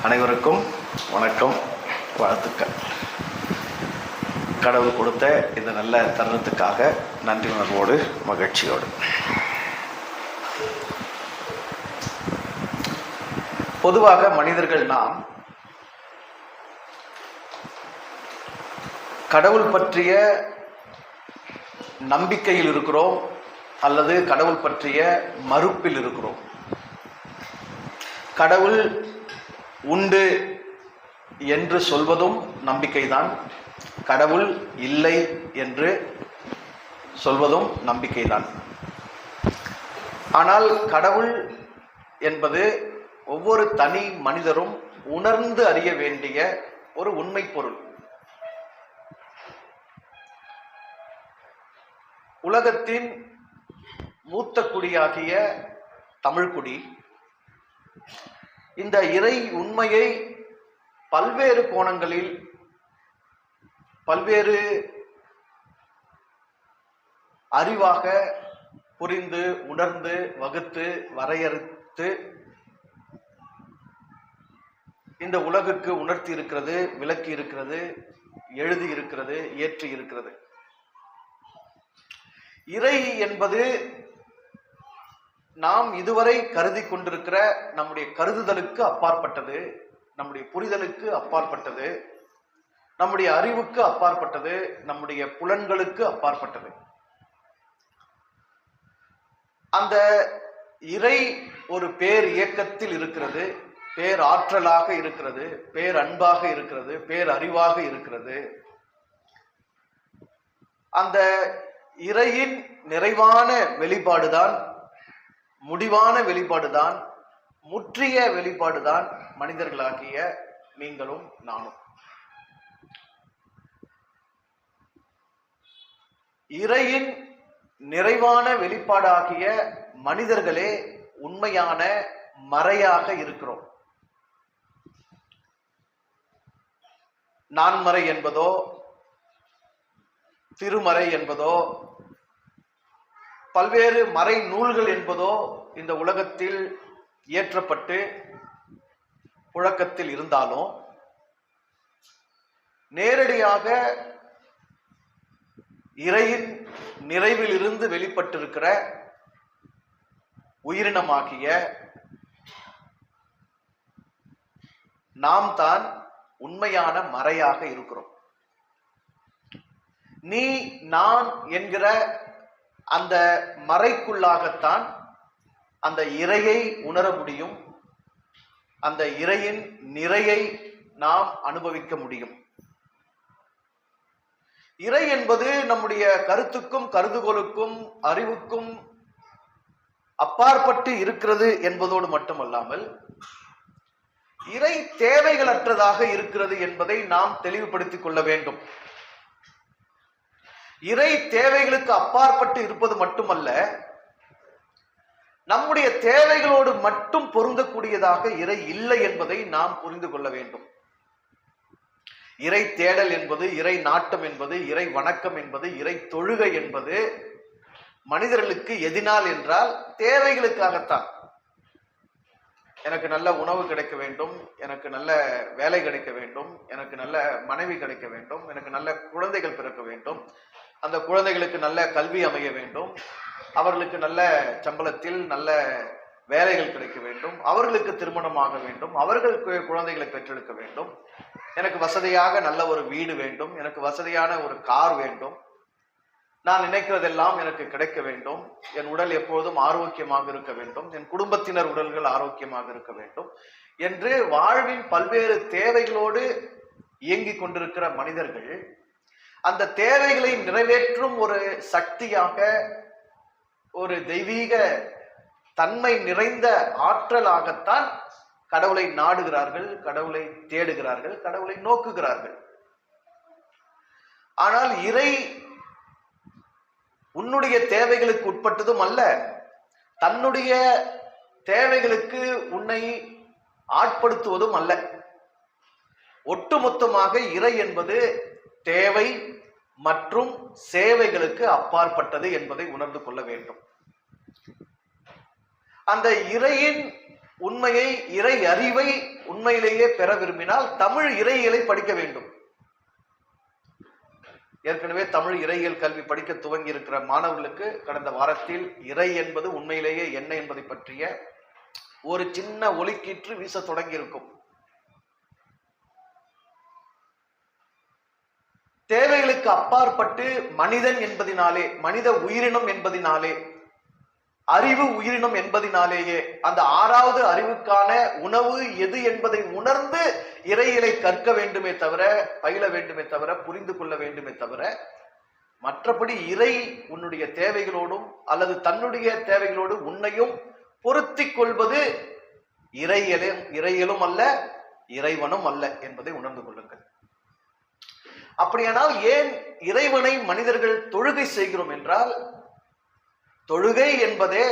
அனைவருக்கும் வணக்கம், வாழ்த்துக்கள். கடவுள் கொடுத்த இந்த நல்ல தருணத்துக்காக நன்றி உணர்வோடு, மகிழ்ச்சியோடு. பொதுவாக மனிதர்கள் நாம் கடவுள் பற்றிய நம்பிக்கையில் இருக்கிறோம் அல்லது கடவுள் பற்றிய மறுப்பில் இருக்கிறோம். கடவுள் உண்டு என்று சொல்வதும் நம்பிக்கைதான், கடவுள் இல்லை என்று சொல்வதும் நம்பிக்கைதான். ஆனால் கடவுள் என்பது ஒவ்வொரு தனி மனிதரும் உணர்ந்து அறிய வேண்டிய ஒரு உண்மை பொருள். உலகத்தின் மூத்த குடியாகிய தமிழ்குடி இந்த இறை உண்மையை பல்வேறு கோணங்களில், பல்வேறு அறிவாக புரிந்து, உணர்ந்து, வகுத்து, வரையறுத்து இந்த உலகுக்கு உணர்த்தி இருக்கிறது, விளக்கி இருக்கிறது, எழுதி இருக்கிறது, ஏற்றி இருக்கிறது. இறை என்பது நாம் இதுவரை கருதி கொண்டிருக்கிற நம்முடைய கருதுதலுக்கு அப்பாற்பட்டது, நம்முடைய புரிதலுக்கு அப்பாற்பட்டது, நம்முடைய அறிவுக்கு அப்பாற்பட்டது, நம்முடைய புலன்களுக்கு அப்பாற்பட்டது. அந்த இறை ஒரு பேர் இயக்கத்தில் இருக்கிறது, பேர் ஆற்றலாக இருக்கிறது, பேர் அன்பாக இருக்கிறது, பேர் அறிவாக இருக்கிறது. அந்த இறையின் நிறைவான வெளிப்பாடுதான், முடிவான வெளிப்பாடுதான், முற்றிய வெளிப்பாடுதான் மனிதர்களாகிய நீங்களும் நானும். இறையின் நிறைவான வெளிப்பாடாகிய மனிதர்களே உண்மையான மறையாக இருக்கிறோம். நான்மறை என்பதோ, திருமறை என்பதோ, பல்வேறு மறை நூல்கள் என்பதோ இந்த உலகத்தில் இயற்றப்பட்டு புழக்கத்தில் இருந்தாலும் நேரடியாக இறையின் நிறைவில் இருந்து வெளிப்பட்டிருக்கிற உயிரினமாகிய நாம் தான் உண்மையான மறையாக இருக்கிறோம். நீ நான் என்கிற அந்த மறைக்குள்ளாகத்தான் அந்த இறையை உணர முடியும், அந்த இறையின் நிறையை நாம் அனுபவிக்க முடியும். இறை என்பது நம்முடைய கருத்துக்கும் கருதுகோளுக்கும் அறிவுக்கும் அப்பாற்பட்டு இருக்கிறது என்பதோடு மட்டுமல்லாமல் இறை தேவைகளற்றதாக இருக்கிறது என்பதை நாம் தெளிவுபடுத்திக் கொள்ள வேண்டும். இறை தேவைகளுக்கு அப்பாற்பட்டு இருப்பது மட்டுமல்ல, நம்முடைய தேவைகளோடு மட்டும் பொருந்தக்கூடியதாக இறை இல்லை என்பதை நாம் புரிந்து கொள்ள வேண்டும். இறை தேடல் என்பது, இறை நாட்டம் என்பது, இறை வணக்கம் என்பது, இறை தொழுகை என்பது மனிதர்களுக்கு எதினால் என்றால் தேவைகளுக்காகத்தான். எனக்கு நல்ல உணவு கிடைக்க வேண்டும், எனக்கு நல்ல வேலை கிடைக்க வேண்டும், எனக்கு நல்ல மனைவி கிடைக்க வேண்டும், எனக்கு நல்ல குழந்தைகள் பிறக்க வேண்டும், அந்த குழந்தைகளுக்கு நல்ல கல்வி அமைய வேண்டும், அவர்களுக்கு நல்ல சம்பளத்தில் நல்ல வேலைகள் கிடைக்க வேண்டும், அவர்களுக்கு திருமணமாக வேண்டும், அவர்கள் குழந்தைகளை பெற்றெடுக்க வேண்டும், எனக்கு வசதியாக நல்ல ஒரு வீடு வேண்டும், எனக்கு வசதியான ஒரு கார் வேண்டும், நான் நினைக்கிறதெல்லாம் எனக்கு கிடைக்க வேண்டும், என் உடல் எப்பொழுதும் ஆரோக்கியமாக இருக்க வேண்டும், என் குடும்பத்தினர் உடல்கள் ஆரோக்கியமாக இருக்க வேண்டும் என்று வாழ்வின் பல்வேறு தேவைகளோடு இயங்கிக் கொண்டிருக்கிற மனிதர்கள் அந்த தேவைகளை நிறைவேற்றும் ஒரு சக்தியாக, ஒரு தெய்வீக தன்மை நிறைந்த ஆற்றலாகத்தான் கடவுளை நாடுகிறார்கள், கடவுளை தேடுகிறார்கள், கடவுளை நோக்குகிறார்கள். ஆனால் இறை உன்னுடைய தேவைகளுக்கு உட்பட்டதும் அல்ல, தன்னுடைய தேவைகளுக்கு உன்னை ஆட்படுத்துவதும் அல்ல. ஒட்டுமொத்தமாக இறை என்பது தேவை மற்றும் சேவைகளுக்கு அப்பாற்பட்டது என்பதை உணர்ந்து கொள்ள வேண்டும். அந்த இறையின் உண்மையை, இறை அறிவை உண்மையிலேயே பெற விரும்பினால் தமிழ் இறையியலை படிக்க வேண்டும். ஏற்கனவே தமிழ் இறையியல் கல்வி படிக்க துவங்கி இருக்கிற மாணவர்களுக்கு கடந்த வாரத்தில் இறை என்பது உண்மையிலேயே என்ன என்பதை பற்றிய ஒரு சின்ன ஒலிக்கீற்று வீச தொடங்கி இருக்கும். தேவைகளுக்கு அப்பாற்பட்டு மனிதன் என்பதினாலே, மனித உயிரினம் என்பதினாலே, அறிவு உயிரினம் என்பதினாலேயே அந்த ஆறாவது அறிவுக்கான உணவு எது என்பதை உணர்ந்து இறையியலை கற்க வேண்டுமே தவிர, பயில வேண்டுமே தவிர, புரிந்து கொள்ள வேண்டுமே தவிர, மற்றபடி இறை உன்னுடைய தேவைகளோடும் அல்லது தன்னுடைய தேவைகளோடு உன்னையும் பொருத்தி கொள்வது இறையியலும் அல்ல, இறைவனும் அல்ல என்பதை உணர்ந்து கொள்ளுங்கள். அப்படியானால் ஏன் இறைவனை மனிதர்கள் தொழுகை செய்கிறோம் என்றால், தொழுகை என்பதே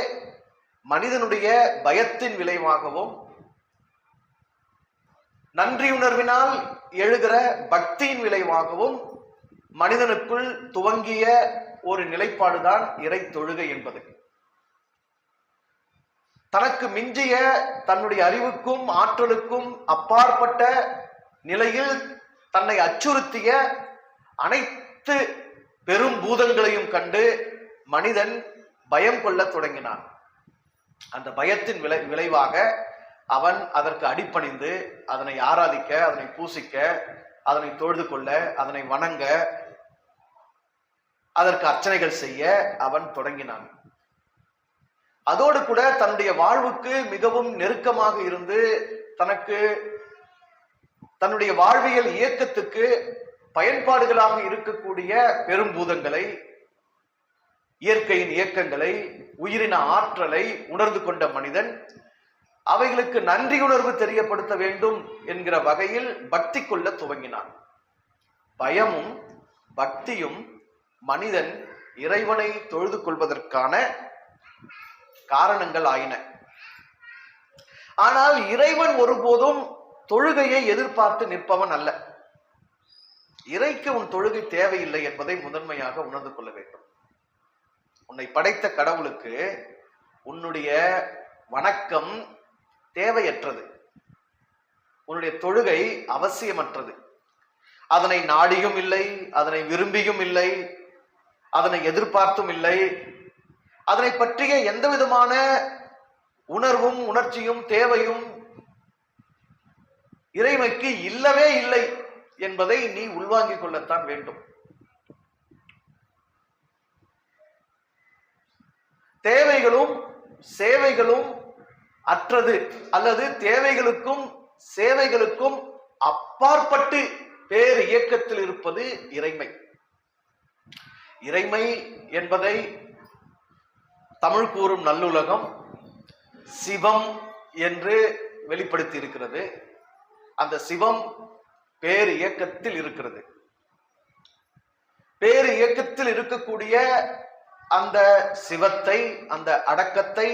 மனிதனுடைய பயத்தின் விளைவாகவும் நன்றியுணர்வினால் எழுகிற பக்தியின் விளைவாகவும் மனிதனுக்குள் துவங்கிய ஒரு நிலைப்பாடுதான் இறை தொழுகை என்பது. தனக்கு மிஞ்சிய தன்னுடைய அறிவுக்கும் ஆற்றலுக்கும் அப்பாற்பட்ட நிலையில் தன்னை அச்சுறுத்திய அனைத்து பெரும் பூதங்களையும் கண்டு மனிதன் பயம் கொள்ள தொடங்கினான். அந்த பயத்தின் விளைவாக அவன் அதற்கு அடிபணிந்து அதனை ஆராதிக்க, அதனை பூசிக்க, அதனை தொழுது கொள்ள, அதனை வணங்க, அதற்கு அர்ச்சனைகள் செய்ய அவன் தொடங்கினான். அதோடு கூட தன்னுடைய வாழ்வுக்கு மிகவும் நெருக்கமாக இருந்து தன்னுடைய வாழ்வியல் இயக்கத்துக்கு பயன்பாடுகளாக இருக்கக்கூடிய பெரும்பூதங்களை, இயற்கையின் இயக்கங்களை, உயிரின ஆற்றலை உணர்ந்து கொண்ட மனிதன் அவைகளுக்கு நன்றியுணர்வு தெரியப்படுத்த வேண்டும் என்கிற வகையில் பக்தி கொள்ள துவங்கினான். பயமும் பக்தியும் மனிதன் இறைவனை தொழுது கொள்வதற்கான காரணங்கள் ஆயின. ஆனால் இறைவன் ஒருபோதும் தொழுகையை எதிர்பார்த்து நிற்பவன் அல்ல. இறைக்கு உன் தொழுகை தேவையில்லை என்பதை முதன்மையாக உணர்ந்து கொள்ள வேண்டும். உன்னை படைத்த கடவுளுக்கு உன்னுடைய வணக்கம் தேவையற்றது. உன்னுடைய தொழுகை அவசியமற்றது. அதனை நாடியும் இல்லை, அதனை விரும்பியும் இல்லை, அதனை எதிர்பார்த்தும் இல்லை. அதனை பற்றிய எந்த விதமான உணர்வும் உணர்ச்சியும் தேவையும் இறைமைக்கு இல்லவே இல்லை என்பதை நீ உள்வாங்கிக் கொள்ளத்தான் வேண்டும். தேவைகளும் சேவைகளும் அற்றது அல்லது தேவைகளுக்கும் சேவைகளுக்கும் அப்பாற்பட்டு பேர் இயக்கத்தில் இருப்பது இறைமை. இறைமை என்பதை தமிழ் கூறும் நல்லுலகம் சிவம் என்று வெளிப்படுத்தி இருக்கிறது. அந்த சிவம் பேர் இயக்கத்தில் இருக்கிறது. பேர் இயக்கத்தில் இருக்கக்கூடிய அந்த சிவத்தை, அந்த அடக்கத்தை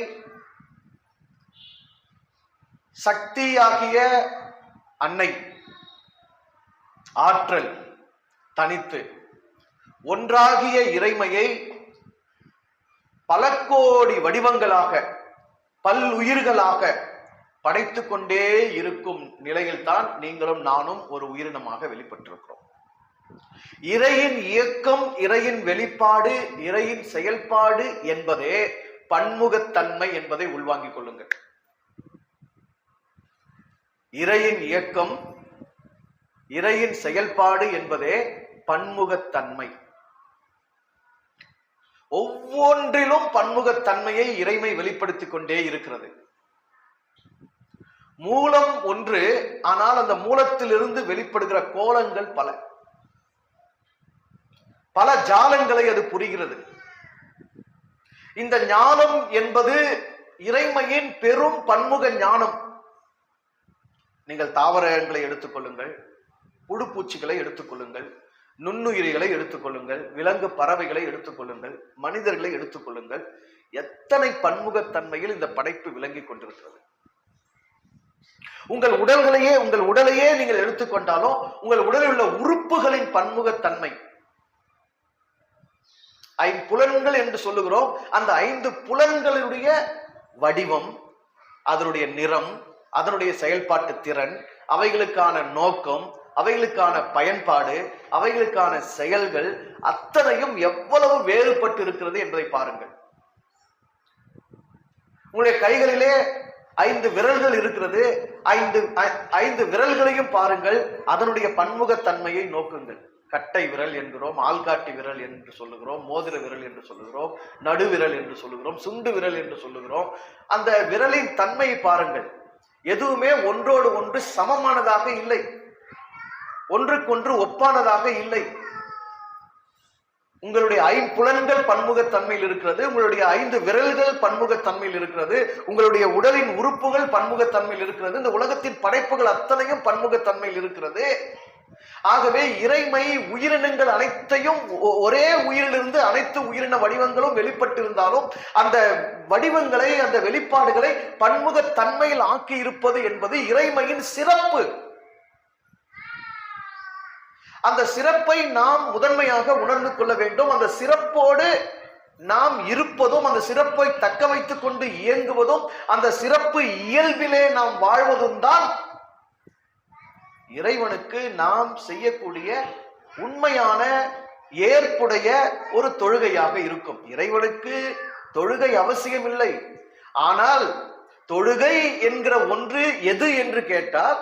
சக்தியாகிய அன்னை ஆற்றல் தனித்து ஒன்றாகிய இறைமையை பல கோடி வடிவங்களாக, பல்லுயிர்களாக படைத்துக் கொண்டே இருக்கும் நிலையில்தான் நீங்களும் நானும் ஒரு உயிரினமாக வெளிப்பட்டிருக்கிறோம். இறையின் இயக்கம், இறையின் வெளிப்பாடு, இறையின் செயல்பாடு என்பதே பன்முகத்தன்மை என்பதை உள்வாங்கிக் கொள்ளுங்கள். இறையின் இயக்கம், இறையின் செயல்பாடு என்பதே பன்முகத்தன்மை. ஒவ்வொன்றிலும் பன்முகத்தன்மையை இறைமை வெளிப்படுத்திக் கொண்டே இருக்கிறது. மூலம் ஒன்று, ஆனால் அந்த மூலத்திலிருந்து வெளிப்படுகிற கோலங்கள் பல. பல ஜாலங்களை அது புரிகிறது. இந்த ஞானம் என்பது இறைமையின் பெரும் பன்முக ஞானம். நீங்கள் தாவரங்களை எடுத்துக்கொள்ளுங்கள், புழுப்பூச்சிகளை எடுத்துக்கொள்ளுங்கள், நுண்ணுயிரிகளை எடுத்துக்கொள்ளுங்கள், விலங்கு பறவைகளை எடுத்துக்கொள்ளுங்கள், மனிதர்களை எடுத்துக்கொள்ளுங்கள். எத்தனை பன்முகத்தன்மையில் இந்த படைப்பு விளங்கிக் கொண்டிருக்கிறது. உங்கள் உடலையே நீங்கள் எடுத்துக்கொண்டாலும் உங்கள் உடலில் உள்ள உறுப்புகளின் பன்முகத்தன்மை, ஐம்புலன்கள் என்று சொல்லுகிறோம். அந்த 5 புலன்களுடைய வடிவம், அதனுடைய நிறம், அதனுடைய செயல்பாட்டு திறன், அவைகளுக்கான நோக்கம், அவைகளுக்கான பயன்பாடு, அவைகளுக்கான செயல்கள் அத்தனையும் எவ்வளவு வேறுபட்டு இருக்கிறது என்பதை பாருங்கள். உங்களுடைய கைகளிலே 5 விரல்கள் இருக்கிறது. 5 விரல்களையும் பாருங்கள், அதனுடைய பன்முகத்தன்மையை நோக்குங்கள். கட்டை விரல் என்கிறோம், ஆள்காட்டி விரல் என்று சொல்லுகிறோம், மோதிர விரல் என்று சொல்லுகிறோம், நடுவிரல் என்று சொல்லுகிறோம், சுண்டு விரல் என்று சொல்லுகிறோம். அந்த விரலின் தன்மையை பாருங்கள். எதுவுமே ஒன்றோடு ஒன்று சமமானதாக இல்லை, ஒன்றுக்கொன்று ஒப்பானதாக இல்லை. உங்களுடைய 5 புலன்கள் பன்முகத்தன்மையில் இருக்கிறது, உங்களுடைய 5 விரல்கள் பன்முகத்தன்மையில் இருக்கிறது, உங்களுடைய உடலின் உறுப்புகள் பன்முகத்தன்மையில் இருக்கிறது, இந்த உலகத்தின் படைப்புகள் அத்தனையும் பன்முகத்தன்மையில் இருக்கிறது. ஆகவே இறைமை உயிரினங்கள் அனைத்தையும் ஒரே உயிரிலிருந்து அனைத்து உயிரின வடிவங்களும் வெளிப்பட்டிருந்தாலும் அந்த வடிவங்களை, அந்த வெளிப்பாடுகளை பன்முகத்தன்மையில் ஆக்கி இருப்பது என்பது இறைமையின் சிறப்பு. அந்த சிறப்பை நாம் முதன்மையாக உணர்ந்து கொள்ள வேண்டும். அந்த சிறப்போடு நாம் இருப்பதும், அந்த சிறப்பை தக்க வைத்துக் கொண்டு இயங்குவதும், அந்த சிறப்பு இயல்பிலே நாம் வாழ்வதும் தான் இறைவனுக்கு நாம் செய்யக்கூடிய உண்மையான ஏற்புடைய ஒரு தொழுகையாக இருக்கும். இறைவனுக்கு தொழுகை அவசியம் இல்லை. ஆனால் தொழுகை என்கிற ஒன்று எது என்று கேட்டால்,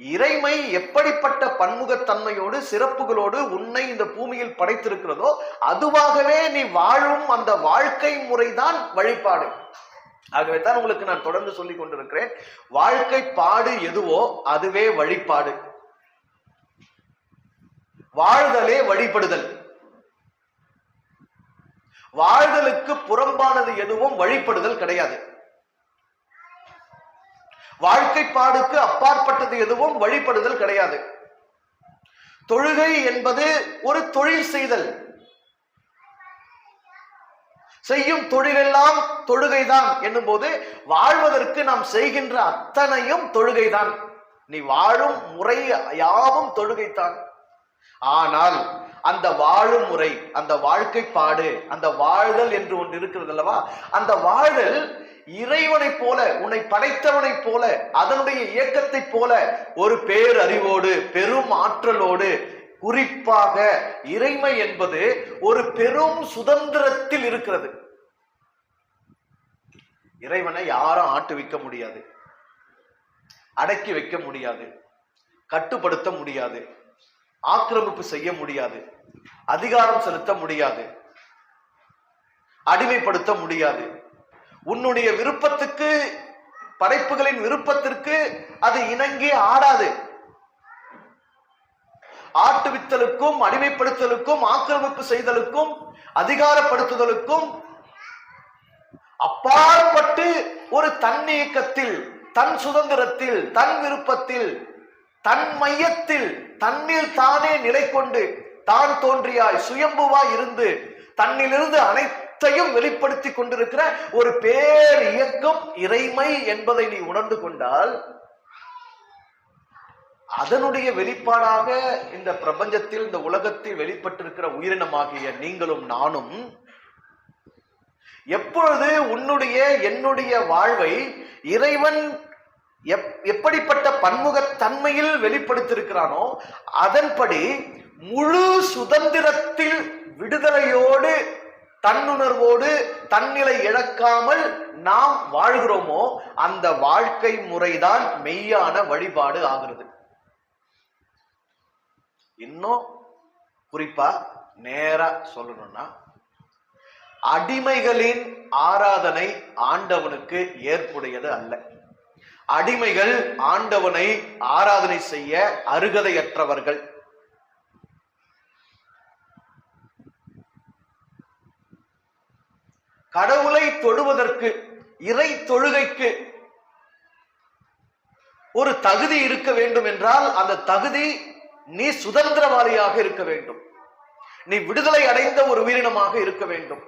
இறைமை எப்படிப்பட்ட பன்முகத்தன்மையோடு சிறப்புகளோடு உன்னை இந்த பூமியில் படைத்திருக்கிறதோ அதுவாகவே நீ வாழும் அந்த வாழ்க்கை முறைதான் வழிபாடு. ஆகவே தான் உங்களுக்கு நான் தொடர்ந்து சொல்லிக் கொண்டிருக்கிறேன், வாழ்க்கை பாடு எதுவோ அதுவே வழிபாடு. வாழ்தலே வழிபடுதல். வாழ்தலுக்கு புறம்பானது எதுவும் வழிபடுதல் கிடையாது. வாழ்க்கை பாடுக்கு அப்பாற்பட்டது எதுவும் வழிபடுதல் கிடையாது. தொழுகை என்பது ஒரு தொழில் செய்தல். செய்யும் தொழிலெல்லாம் தொழுகைதான் என்னும் போது வாழ்வதற்கு நாம் செய்கின்ற அத்தனையும் தொழுகைதான். நீ வாழும் முறை யாவும் தொழுகைத்தான். ஆனால் அந்த வாழும் முறை, அந்த வாழ்க்கை பாடு, அந்த வாழ்தல் என்று ஒன்று இருக்கிறது அல்லவா, அந்த வாழ்தல் இறைவனை போல, உன்னை படைத்தவனை போல, அதனுடைய இயக்கத்தை போல ஒரு பேரறிவோடு, பெரும் ஆற்றலோடு, குறிப்பாக இறைமை என்பது ஒரு பெரும் சுதந்திரத்தில் இருக்கிறது. இறைவனை யாரும் ஆட்டுவிக்க முடியாது, அடக்கி வைக்க முடியாது, கட்டுப்படுத்த முடியாது, ஆக்கிரமிப்பு செய்ய முடியாது, அதிகாரம் செலுத்த முடியாது, அடிமைப்படுத்த முடியாது. உன்னுடைய விருப்பத்துக்கு, படைப்புகளின் விருப்பத்திற்கு அது இணங்கி ஆடாது. ஆட்டுவித்தலுக்கும், அடிமைப்படுத்தலுக்கும், ஆக்கிரமிப்பு செய்தலுக்கும், அதிகாரப்படுத்துதலுக்கும் அப்பாற்பட்டு ஒரு தன்னியக்கத்தில், தன் சுதந்திரத்தில், தன் விருப்பத்தில், தன் மையத்தில், தன்னில் தானே நிலை கொண்டு, தான் தோன்றியாய் சுயம்புவாய் இருந்து தன்னிலிருந்து அனைத்தையும் வெளிப்படுத்தி கொண்டிருக்கிற ஒரு பேர் இயக்கம் இறைமை என்பதை நீ உணர்ந்து கொண்டால், அதனுடைய வெளிப்பாடாக இந்த பிரபஞ்சத்தில், இந்த உலகத்தில் வெளிப்பட்டிருக்கிற உயிரினமாகிய நீங்களும் நானும் எப்பொழுது உன்னுடைய என்னுடைய வாழ்வை இறைவன் எப்படிப்பட்ட பன்முகத்தன்மையில் வெளிப்படுத்தியிருக்கிறானோ அதன்படி முழு சுதந்திரத்தில், விடுதலையோடு, தன்னுணர்வோடு, தன்னிலை இழக்காமல் நாம் வாழ்கிறோமோ அந்த வாழ்க்கை முறைதான் மெய்யான வழிபாடு ஆகிறது. இன்னும் குறிப்பா நேரா சொல்லணும்னா, அடிமைகளின் ஆராதனை ஆண்டவனுக்கு ஏற்புடையது அல்ல. அடிமைகள் ஆண்டவனை ஆராதனை செய்ய அருகதையற்றவர்கள். கடவுளை தொழுவதற்கு, இறை தொழுகைக்கு ஒரு தகுதி இருக்க வேண்டும் என்றால் அந்த தகுதி நீ சுதந்திரவாதியாக இருக்க வேண்டும், நீ விடுதலை அடைந்த ஒரு உயிரினமாக இருக்க வேண்டும்.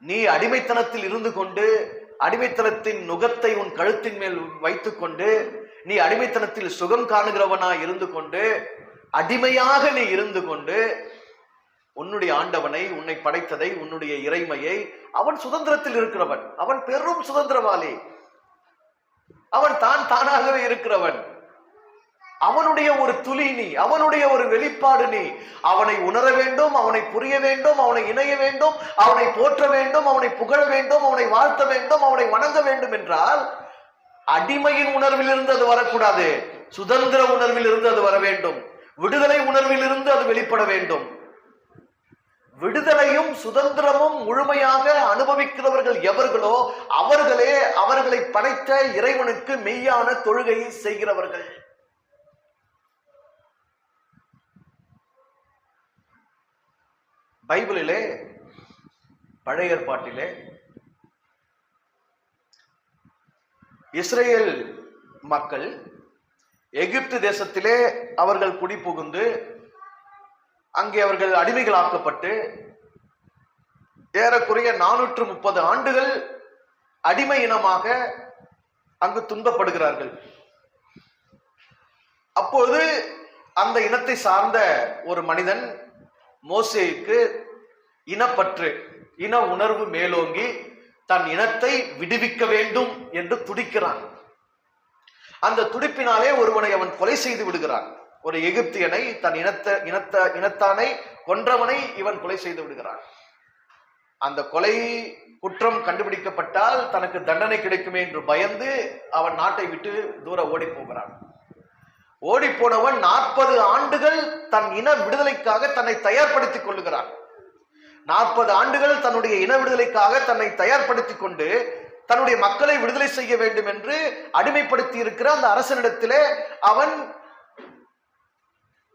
நீ அடிமைத்தனத்தில் இருந்து கொண்டு, அடிமைத்தனத்தின் நுகத்தை உன் கழுத்தின் மேல் வைத்துக் கொண்டு, நீ அடிமைத்தனத்தில் சுகம் காணுகிறவனா இருந்து கொண்டு, அடிமையாக நீ இருந்து கொண்டு உன்னுடைய ஆண்டவனை, உன்னை படைத்ததை, உன்னுடைய இறைமையை, அவன் சுதந்திரத்தில் இருக்கிறவன், அவன் பெரும் சுதந்திரவாளி. அவன் தானாகவே இருக்கிறவன். அவனுடைய ஒரு துளி நீ, அவனுடைய ஒரு வெளிப்பாடு நீ. அவனை உணர வேண்டும், அவனை புரிய வேண்டும், அவனை இணைய வேண்டும், அவனை போற்ற வேண்டும், அவனை புகழ வேண்டும், அவனை வாழ்த்த வேண்டும், அவனை வணங்க வேண்டும் என்றால் அடிமையின் உணர்வில் இருந்து அது வரக்கூடாது, சுதந்திர உணர்வில் இருந்து அது வர வேண்டும், விடுதலை உணர்வில் இருந்து அது வெளிப்பட வேண்டும். விடுதலையும் சுதந்திரமும் முழுமையாக அனுபவிக்கிறவர்கள் எவர்களோ அவர்களே அவர்களை படைத்த இறைவனுக்கு மெய்யான தொழுகையை செய்கிறவர்கள். பைபிளிலே, பழைய ஏற்பாட்டிலே இஸ்ரேல் மக்கள் எகிப்து தேசத்திலே அவர்கள் குடிபுகுந்து அங்கே அவர்கள் அடிமைகளாக்கப்பட்டு ஏறக்குறைய 430 ஆண்டுகள் அடிமை இனமாக அங்கு துன்பப்படுகிறார்கள். அப்போது அந்த இனத்தை சார்ந்த ஒரு மனிதன் மோசேக்கு இனப்பற்று, இன உணர்வு மேலோங்கி தன் இனத்தை விடுவிக்க வேண்டும் என்று துடிக்கிறான். அந்த துடிப்பினாலே ஒருவனை அவன் கொலை செய்து விடுகிறான். ஒரு எகிப்தியனை, தன் இனத்தானை கொன்றவனை இவன் கொலை செய்து விடுகிறான். அந்த கொலை குற்றம் கண்டுபிடிக்கப்பட்டால் தனக்கு தண்டனை கிடைக்குமே என்று பயந்து அவன் நாட்டை விட்டு தூர ஓடி போகிறான். ஓடி போனவன் 40 ஆண்டுகள் தன் இன விடுதலைக்காக தன்னை தயார்படுத்திக் கொள்ளுகிறான். 40 ஆண்டுகள் தன்னுடைய இன விடுதலைக்காக தன்னை தயார்படுத்திக் கொண்டு தன்னுடைய மக்களை விடுதலை செய்ய வேண்டும் என்று அடிமைப்படுத்தி இருக்கிற அந்த அரசனிடத்திலே அவன்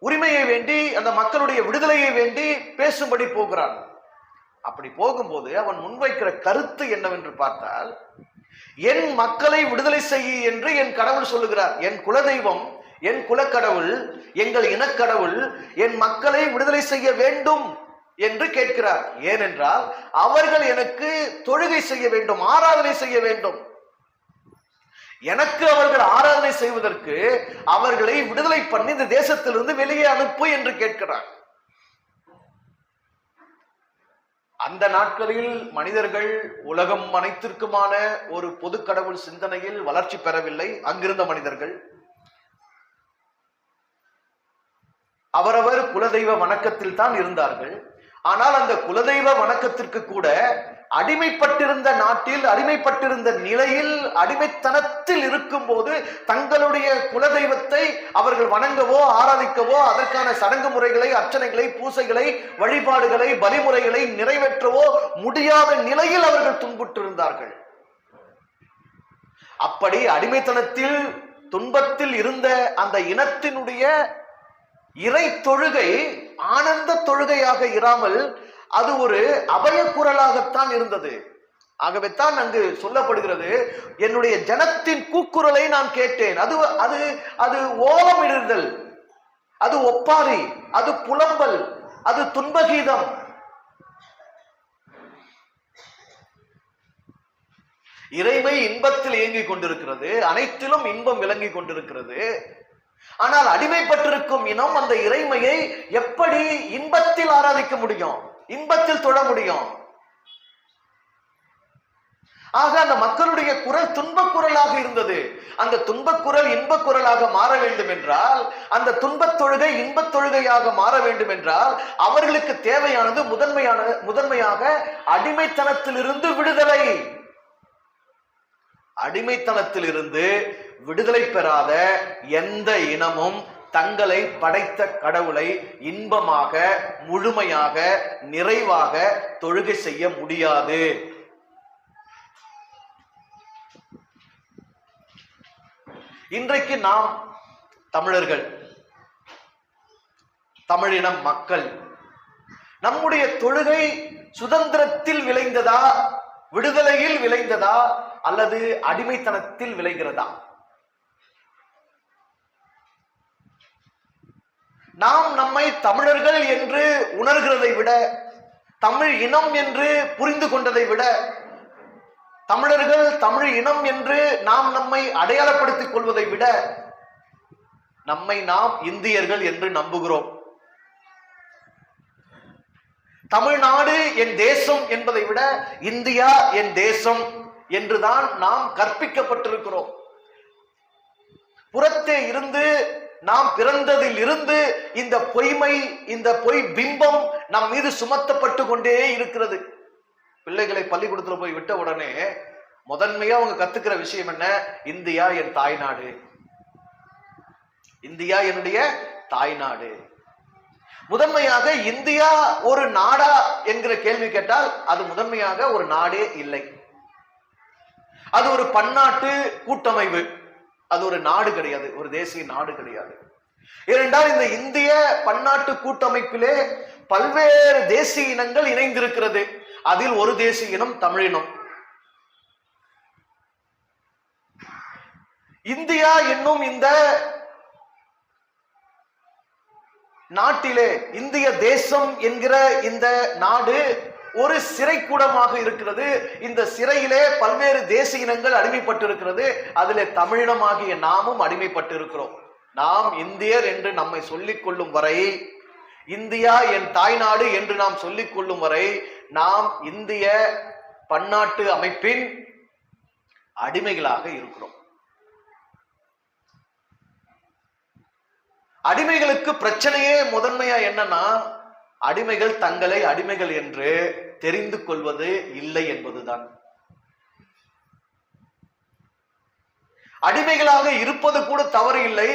உரிமையை வேண்டி, அந்த மக்களுடைய விடுதலையை வேண்டி பேசும்படி போகிறான். அப்படி போகும்போது அவன் முன்வைக்கிற கருத்து என்னவென்று பார்த்தால், என் மக்களை விடுதலை செய்ய என்று என் கடவுள் சொல்லுகிறார். என் குலதெய்வம், என் குலக்கடவுள், எங்கள் இனக்கடவுள் என் மக்களை விடுதலை செய்ய வேண்டும் என்று கேட்கிறார். ஏனென்றால் அவர்கள் எனக்கு தொழுகை செய்ய வேண்டும், ஆராதனை செய்ய வேண்டும். எனக்கு அவர்கள் ஆராதனை செய்வதற்கு அவர்களை விடுதலை பண்ணி இந்த தேசத்திலிருந்து வெளியே அனுப்பு என்று கேட்கிறார். அந்த நாட்களில் மனிதர்கள் உலகம் அனைத்திற்குமான ஒரு பொது கடவுள் சிந்தனையில் வளர்ச்சி பெறவில்லை. அங்கிருந்த மனிதர்கள் அவரவர் குலதெய்வ வணக்கத்தில் தான் இருந்தார்கள். ஆனால் அந்த குலதெய்வ வணக்கத்திற்கு கூட அடிமைப்பட்டிருந்த நாட்டில், அடிமைப்பட்டிருந்த நிலையில், அடிமைத்தனத்தில் இருக்கும் போது தங்களுடைய குலதெய்வத்தை அவர்கள் வணங்கவோ ஆராதிக்கவோ அதற்கான சடங்கு முறைகளை, அர்ச்சனைகளை, பூசைகளை, வழிபாடுகளை, பலிமுறைகளை நிறைவேற்றவோ முடியாத நிலையில் அவர்கள் துன்புற்றிருந்தார்கள். அப்படி அடிமைத்தனத்தில் துன்பத்தில் இருந்த அந்த இனத்தினுடைய இறை தொழுகை ஆனந்த தொழுகையாக இராமல் அது ஒரு அபய குரலாகத்தான் இருந்தது. ஆகவே தான் அங்கு சொல்லப்படுகிறது, என்னுடைய ஜனத்தின் கூக்குரலை நான் கேட்டேன். அது அது அது ஓலமிடுதல், அது ஒப்பாரி, அது புலம்பல், அது துன்பகீதம். இறைமை இன்பத்தில் இயங்கிக் கொண்டிருக்கிறது, அனைத்திலும் இன்பம் விளங்கி கொண்டிருக்கிறது. ஆனால் அடிமைப்பட்டிருக்கும் இனம் அந்த இறைமையை எப்படி இன்பத்தில் ஆராதிக்க முடியும், இன்பத்தில் தொழ முடியும்? ஆக அந்த மக்களுடைய குரல் துன்பக் குரலாக இருந்தது. அந்த துன்பக் குரல் இன்பக் குரலாக மாற வேண்டும் என்றால், அந்த துன்பத் தொழுகை இன்பத் தொழுகையாக மாற வேண்டும் என்றால் அவர்களுக்கு தேவையானது முதன்மையாக அடிமைத்தனத்திலிருந்து விடுதலை. அடிமைத்தனத்திலிருந்து விடுதலை பெறாத எந்த இனமும் தங்களை படைத்த கடவுளை இன்பமாக, முழுமையாக, நிறைவாக தொழுகை செய்ய முடியாது. இன்றைக்கு நாம் தமிழர்கள், தமிழினம் மக்கள், நம்முடைய தொழுகை சுதந்திரத்தில் விளைந்ததா, விடுதலையில் விளைந்ததா, அல்லது அடிமைத்தனத்தில் விளைகிறதா? நாம் நம்மை தமிழர்கள் என்று உணர்கிறதை விட, தமிழ் இனம் என்று புரிந்து கொண்டதை விட, தமிழர்கள் தமிழ் இனம் என்று நாம் நம்மை அடையாளப்படுத்திக் கொள்வதை விட நம்மை நாம் இந்தியர்கள் என்று நம்புகிறோம். தமிழ்நாடு என் தேசம் என்பதை விட இந்தியா என் தேசம் என்றுதான் நாம் கற்பிக்கப்பட்டிருக்கிறோம். புறத்தே இருந்து நாம் பிறந்ததில் இருந்து இந்த பொய்மை, இந்த பொய் பிம்பம் நம் மீது சுமத்தப்பட்டு கொண்டே இருக்கிறது. பிள்ளைகளை பள்ளிக்கூடத்துல போய் விட்ட உடனே முதன்மையா அவங்க கத்துக்கிற விஷயம் என்ன? இந்தியா என் தாய்நாடு, இந்தியா என்னுடைய தாய்நாடு. முதன்மையாக இந்தியா ஒரு நாடா என்கிற கேள்வி கேட்டால் அது முதன்மையாக ஒரு நாடே இல்லை. அது ஒரு பன்னாட்டு கூட்டமைப்பு, அது ஒரு நாடு கிடையாது, ஒரு தேசிய நாடு கிடையாது. ஏனென்றால் இந்த இந்திய பன்னாட்டு கூட்டமைப்பிலே பல்வேறு தேசிய இனங்கள் இணைந்திருக்கிறது. அதில் ஒரு தேசிய இனம் தமிழினம். இந்தியா என்னும் இந்த நாட்டிலே, இந்திய தேசம் என்கிற இந்த நாடு ஒரு சிறைக்கூடமாக இருக்கிறது. இந்த சிறையிலே பல்வேறு தேசிய இனங்கள் அடிமைப்பட்டிருக்கிறது. அதிலே தமிழினமாகிய நாமும் அடிமைப்பட்டு இருக்கிறோம். நாம் இந்தியர் என்று நம்மை சொல்லிக் கொள்ளும் வரை, இந்தியா என் தாய்நாடு என்று நாம் சொல்லிக் கொள்ளும் வரை நாம் இந்திய பன்னாட்டு அமைப்பின் அடிமைகளாக இருக்கிறோம். அடிமைகளுக்கு பிரச்சனையே முதன்மையா என்னன்னா, அடிமைகள் தங்களை அடிமைகள் என்று தெரிந்து கொள்வது இல்லை என்பதுதான். அடிமைகளாக இருப்பது கூட தவறு இல்லை,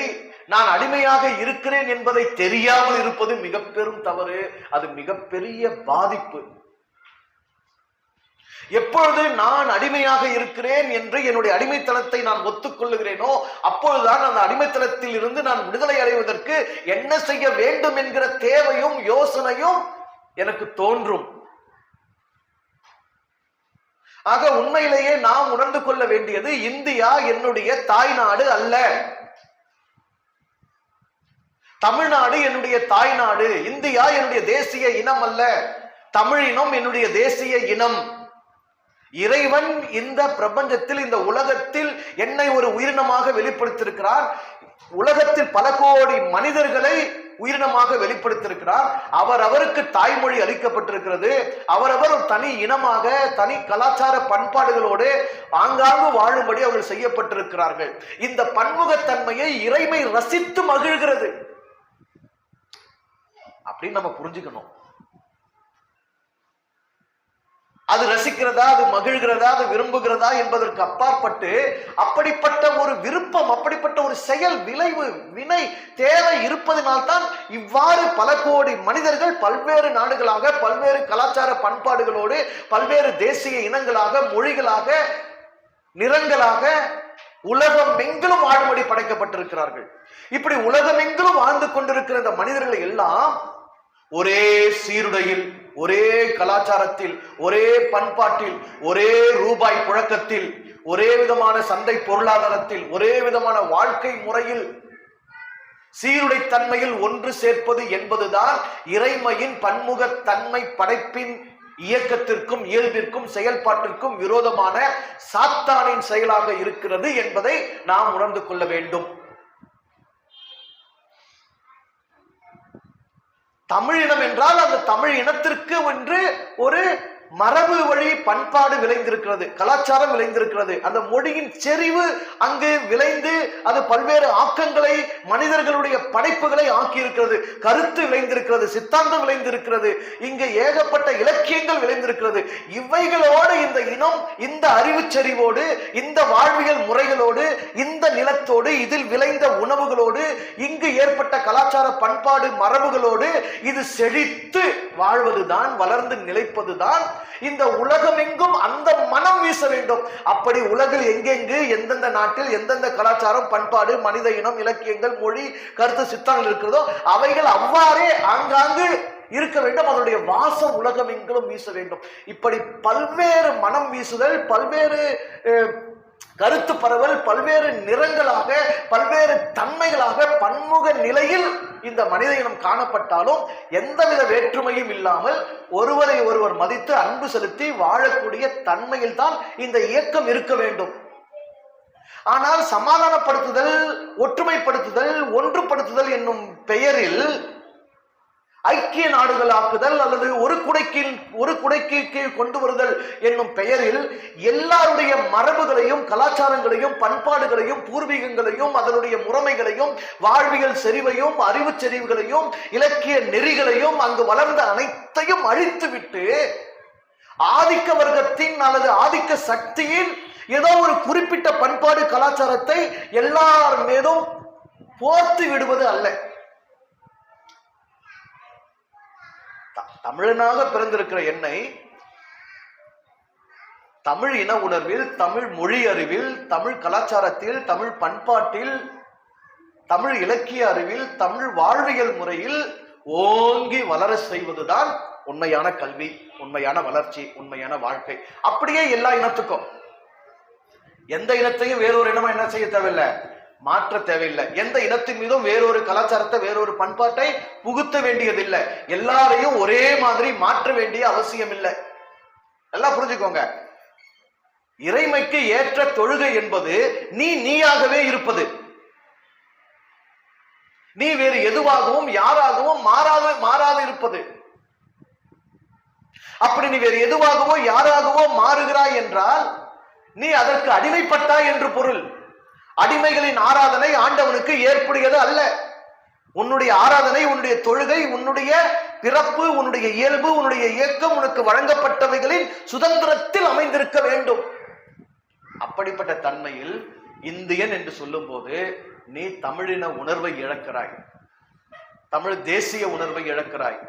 நான் அடிமையாக இருக்கிறேன் என்பதை தெரியாமல் இருப்பது மிக பெரும் தவறு. அது மிகப்பெரிய பாதிப்பு. எப்பொழுது நான் அடிமையாக இருக்கிறேன் என்று என்னுடைய அடிமைத்தனத்தை நான் ஒத்துக்கொள்ளுகிறேனோ அப்பொழுதுதான் அந்த அடிமைத்தனத்தில் இருந்து நான் விடுதலை அடைவதற்கு என்ன செய்ய வேண்டும் என்கிற தேவையும் யோசனையும் எனக்கு தோன்றும். ஆக உண்மையிலேயே நாம் உணர்ந்து கொள்ள வேண்டியது, இந்தியா என்னுடைய தாய்நாடு அல்ல, தமிழ்நாடு என்னுடைய தாய்நாடு. இந்தியா என்னுடைய தேசிய இனம் அல்ல, தமிழினம் என்னுடைய தேசிய இனம். இறைவன் இந்த பிரபஞ்சத்தில், இந்த உலகத்தில் என்னை ஒரு உயிரினமாக வெளிப்படுத்தியிருக்கிறார். உலகத்தில் பல கோடி மனிதர்களை உயிரினமாக வெளிப்படுத்தியிருக்கிறார். அவருக்கு தாய்மொழி அளிக்கப்பட்டிருக்கிறது. அவரவர் ஒரு தனி இனமாக, தனி கலாச்சார பண்பாடுகளோடு ஆங்காங்கு வாழும்படி அவர்கள் செய்யப்பட்டிருக்கிறார்கள். இந்த பன்முகத்தன்மையை இறைமை ரசித்து மகிழ்கிறது அப்படின்னு நம்ம புரிஞ்சுக்கணும். அது ரசிக்கிறதா, அது மகிழ்கிறதா, அது விரும்புகிறதா என்பதற்கு அப்பாற்பட்டு அப்படிப்பட்ட ஒரு விருப்பம், அப்படிப்பட்ட ஒரு செயல் விளைவு வினை தேவை இருப்பதனால்தான் இவ்வாறு பல கோடி மனிதர்கள் பல்வேறு நாடுகளாக, பல்வேறு கலாச்சார பண்பாடுகளோடு, பல்வேறு தேசிய இனங்களாக, மொழிகளாக, நிறங்களாக உலகமெங்கிலும் வாழும்படி படைக்கப்பட்டிருக்கிறார்கள். இப்படி உலகமெங்கிலும் வாழ்ந்து கொண்டிருக்கிற இந்த மனிதர்களை எல்லாம் ஒரே சீருடையில், ஒரே கலாச்சாரத்தில், ஒரே பண்பாட்டில், ஒரே ரூபாய் புழக்கத்தில், ஒரே விதமான சந்தை பொருளாதாரத்தில், ஒரே விதமான வாழ்க்கை முறையில், சீருடை தன்மையில் ஒன்று சேர்ப்பது என்பதுதான் இறைமையின் பன்முகத்தன்மை படைப்பின் இயக்கத்திற்கும் இயல்பிற்கும் செயல்பாட்டிற்கும் விரோதமான சாத்தானின் செயலாக இருக்கிறது என்பதை நாம் உணர்ந்து கொள்ள வேண்டும். தமிழினம் என்றால் அந்த தமிழ் இனத்திற்கு என்று ஒரு மரபு வழி பண்பாடு விளைந்திருக்கிறது, கலாச்சாரம் விளைந்திருக்கிறது. அந்த மொழியின் செறிவு அங்கு விளைந்து அது பல்வேறு ஆக்கங்களை, மனிதர்களுடைய படைப்புகளை ஆக்கி இருக்கிறது. கருத்து விளைந்திருக்கிறது, சித்தாந்தம் விளைந்திருக்கிறது, இங்கு ஏகப்பட்ட இலக்கியங்கள் விளைந்திருக்கிறது. இவைகளோடு இந்த இனம், இந்த அறிவு செறிவோடு, இந்த வாழ்வியல் முறைகளோடு, இந்த நிலத்தோடு, இதில் விளைந்த உணவுகளோடு, இங்கு ஏற்பட்ட கலாச்சார பண்பாடு மரபுகளோடு இது செழித்து வாழ்வதுதான், வளர்ந்து நிலைப்பதுதான் இந்த உலகமெங்கும் அந்த மனம் வீச வேண்டும். அப்படி உலகில் எங்கெங்கு, எந்தெந்த நாட்டில் எந்தெந்த கலாச்சாரம், பண்பாடு, மனித இனம், இலக்கியங்கள், மொழி, கருத்து, சித்தாந்தங்கள் இருக்கிறதோ அவைகள் அவ்வாறே ஆங்காங்கு இருக்க வேண்டும். அதனுடைய வாசம் உலகமெங்கிலும் வீச வேண்டும். இப்படி பல்வேறு மனம் வீசுதல், பல்வேறு கருத்து பரவல், பல்வேறு நிறங்களாக, பல்வேறு தன்மைகளாக, பன்முக நிலையில் இந்த மனித இனம் காணப்பட்டாலும் எந்தவித வேற்றுமையும் இல்லாமல் ஒருவரை ஒருவர் மதித்து அன்பு செலுத்தி வாழக்கூடிய தன்மையில் தான் இந்த இயக்கம் இருக்க வேண்டும். ஆனால் சமாதானப்படுத்துதல், ஒற்றுமைப்படுத்துதல், ஒன்றுபடுத்துதல் என்னும் பெயரில் ஐக்கிய நாடுகளாக்குதல் அல்லது ஒரு குடைக்கு கீழ் கொண்டு வருதல் என்னும் பெயரில் எல்லாருடைய மரபுகளையும் கலாச்சாரங்களையும் பண்பாடுகளையும் பூர்வீகங்களையும் அதனுடைய முறைமைகளையும் வாழ்வியல் செறிவையும் அறிவு செறிவுகளையும் இலக்கிய நெறிகளையும் அங்கு வளர்ந்த அனைத்தையும் அழித்துவிட்டு ஆதிக்க வர்க்கத்தின் அல்லது ஆதிக்க சக்தியின் ஏதோ ஒரு குறிப்பிட்ட பண்பாடு கலாச்சாரத்தை எல்லார் மீதும் போர்த்து விடுவது அல்ல. தமிழனாக பிறந்திருக்கிற என்னை தமிழ் இன உணர்வில், தமிழ் மொழி அறிவில், தமிழ் கலாச்சாரத்தில், தமிழ் பண்பாட்டில், தமிழ் இலக்கிய அறிவில், தமிழ் வாழ்வியல் முறையில் ஓங்கி வளர செய்வதுதான் உண்மையான கல்வி, உண்மையான வளர்ச்சி, உண்மையான வாழ்க்கை. அப்படியே எல்லா இனத்துக்கும், எந்த இனத்தையும் வேறொரு இனமா என்ன செய்ய தேவையில்லை, மாற்ற தேவையில்லை. எந்த இனத்தின் மீதும் வேறொரு கலாச்சாரத்தை வேறொரு பண்பாட்டை புகுத்த வேண்டியதில்லை. எல்லாரையும் ஒரே மாதிரி மாற்ற வேண்டிய அவசியம் இல்லை. எல்லாம் புரிஞ்சுக்கோங்க. இறைமைக்கு ஏற்ற தொழுகை என்பது நீயாகவே இருப்பது. நீ வேறு எதுவாகவும் யாராகவும் மாறாது இருப்பது. அப்படி நீ வேறு எதுவாகவோ யாராகவோ மாறுகிறாய் என்றால் நீ அதற்கு அடிமைப்பட்டாய் என்று பொருள். அடிமைகளின் ஆராதனை ஆண்டவனுக்கு ஏற்புடையது அல்ல. உன்னுடைய ஆராதனை, உன்னுடைய தொழுகை, உன்னுடைய பிறப்பு, உன்னுடைய இயல்பு, உன்னுடைய இயக்கம் உனக்கு வழங்கப்பட்டவைகளின் சுதந்திரத்தில் அமைந்திருக்க வேண்டும். அப்படிப்பட்ட தன்மையில் இந்தியன் என்று சொல்லும் போது நீ தமிழின உணர்வை இழக்கிறாய், தமிழ் தேசிய உணர்வை இழக்கிறாய்.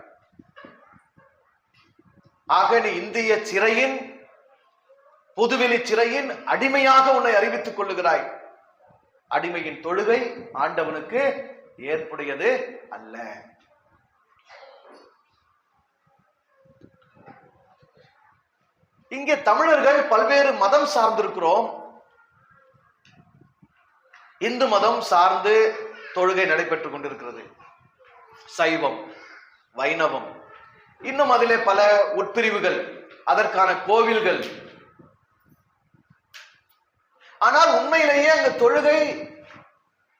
ஆக நீ இந்திய சிறையின், பொதுவெளி சிறையின் அடிமையாக உன்னை அறிவித்துக் கொள்ளுகிறாய். அடிமையின் தொழுகை ஆண்டவனுக்கு ஏற்புடையது அல்ல. இங்கே தமிழர்கள் பல்வேறு மதம் சார்ந்திருக்கிறோம். இந்து மதம் சார்ந்து தொழுகை நடைபெற்றுக் கொண்டிருக்கிறது. சைவம், வைணவம், இன்னும் அதிலே பல உட்பிரிவுகள், அதற்கான கோவில்கள். ஆனால் உண்மையிலேயே அங்கு தொழுகை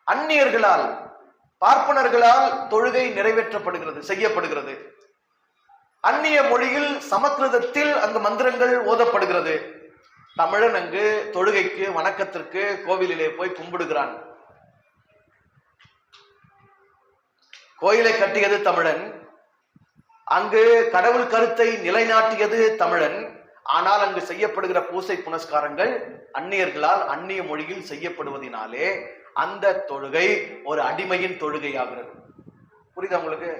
அந்நியர்களால், பார்ப்பனர்களால் தொழுகை நிறைவேற்றப்படுகிறது, செய்யப்படுகிறது. அந்நிய மொழியில் சமஸ்கிருதத்தில் அங்கு மந்திரங்கள் ஓதப்படுகிறது. தமிழன் அங்கு தொழுகைக்கு, வணக்கத்திற்கு கோவிலிலே போய் கும்பிடுகிறான். கோயிலை கட்டியது தமிழன், அங்கு கடவுள் கருத்தை நிலைநாட்டியது தமிழன். ஆனால் அங்கு செய்யப்படுகிற பூசை புனஸ்காரங்கள் அந்நியர்களால் அந்நிய மொழியில் செய்யப்படுவதனாலே அந்த தொழுகை ஒரு அடிமையின் தொழுகையாகிறது. புரியுதா உங்களுக்கு?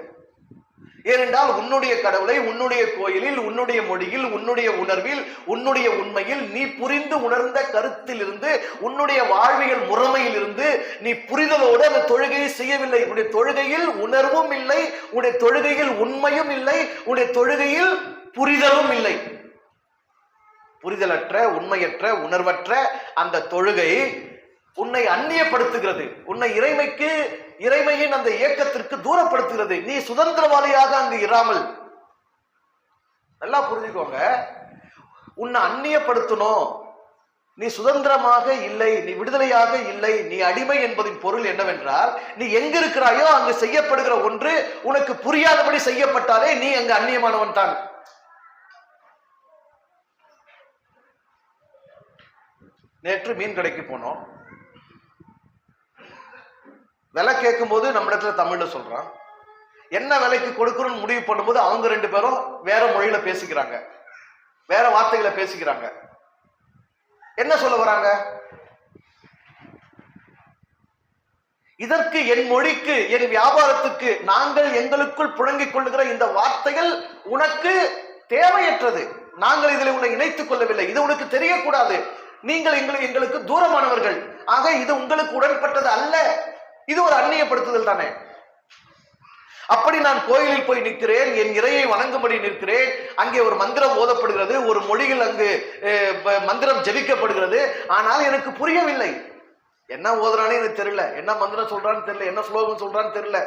ஏனென்றால் உன்னுடைய கடவுளை உன்னுடைய கோயிலில், உன்னுடைய மொழியில், உன்னுடைய உணர்வில், உன்னுடைய உண்மையில் நீ புரிந்து உணர்ந்த கருத்தில் இருந்து, உன்னுடைய வாழ்வியல் முறைமையில் இருந்து நீ புரிதலோடு அந்த தொழுகையை செய்யவில்லை. உன்னுடைய தொழுகையில் உணர்வும் இல்லை, உன்னுடைய தொழுகையில் உண்மையும் இல்லை, உன்னுடைய தொழுகையில் புரிதலும் இல்லை. புரிதலற்ற, உண்மையற்ற, உணர்வற்ற அந்த தொழுகை உன்னை அந்நியப்படுத்துகிறது. உன்னை இறைமையின் அந்த இயக்கத்திற்கு தூரப்படுத்துகிறது. நீ சுதந்திரவாளியாக அங்கு இராமல், நல்லா புரிஞ்சுக்கோங்க, உன்னை அந்நியப்படுத்தணும். நீ சுதந்திரமாக இல்லை, நீ விடுதலையாக இல்லை, நீ அடிமை என்பதின் பொருள் என்னவென்றால், நீ எங்க இருக்கிறாயோ அங்கு செய்யப்படுகிற ஒன்று உனக்கு புரியாதபடி செய்யப்பட்டாலே நீ அங்கு அந்நியமானவன் தான். நேற்று மீன் கடைக்கு போனோம். விலை கேட்கும் போது நம்ம இடத்துல தமிழ்ல சொல்றான். என்ன விலைக்கு கொடுக்கணும்னு முடிவு பண்ணும்போது அவங்க ரெண்டு பேரும் வேற மொழியில பேசிக்கிறாங்க, வேற வார்த்தைகளை பேசிக்கிறாங்க. என்ன சொல்ல வராங்க? இதற்கு என் மொழிக்கு, என் வியாபாரத்துக்கு நாங்கள் எங்களுக்குள் புழங்கிக் கொள்ளுகிற இந்த வார்த்தைகள் உனக்கு தேவையற்றது. நாங்கள் இதில் உன்னை இணைத்துக் கொள்ளவில்லை. இது உனக்கு தெரியக்கூடாது. நீங்கள் எங்களுக்கு தூரமானவர்கள். ஆக இது உங்களுக்கு உடன்பட்டது அல்ல. இது ஒரு அந்நியப்படுத்துதல் தானே. அப்படி நான் கோயிலில் போய் நிற்கிறேன், என் இறையை வணங்கும்படி நிற்கிறேன். அங்கே ஒரு மந்திரம் ஓதப்படுகிறது, ஒரு மொழியில் அங்கு மந்திரம் ஜெபிக்கப்படுகிறது. ஆனால் எனக்கு புரியவில்லை. என்ன ஓதுறானே எனக்கு தெரியல, என்ன மந்திரம் சொல்றான்னு தெரியல, என்ன ஸ்லோகம் சொல்றான்னு தெரியல.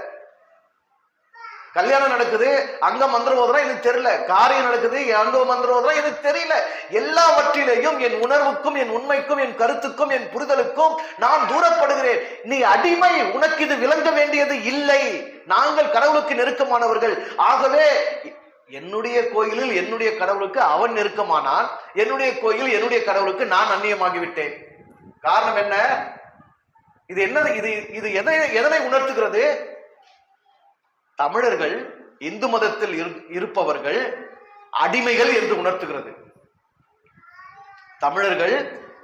கல்யாணம் நடக்குது, அங்க மந்திரம் ஓதுறா எனக்கு தெரியல. காரியம் நடக்குது, அங்க மந்திரம் ஓதுறா எனக்கு தெரியல. எல்லாவற்றிலேயும் என் உணர்வுக்கும், என் உண்மைக்கும், என் கருத்துக்கும், என் புரிதலுக்கும் நான் தூரப்படுகிறேன். நீ அடிமை, உனக்கு இது விளங்க வேண்டியது இல்லை. நாங்கள் கடவுளுக்கு நெருக்கமானவர்கள். ஆகவே என்னுடைய கோயிலில் என்னுடைய கடவுளுக்கு அவன் நெருக்கமானான், என்னுடைய கோயில் என்னுடைய கடவுளுக்கு நான் அந்நியமாகிவிட்டேன். காரணம் என்ன? இது என்ன? இது எதனை உணர்த்துகிறது? தமிழர்கள் இந்து மதத்தில் இருப்பவர்கள் அடிமைகள் என்று உணர்த்துகிறது. தமிழர்கள்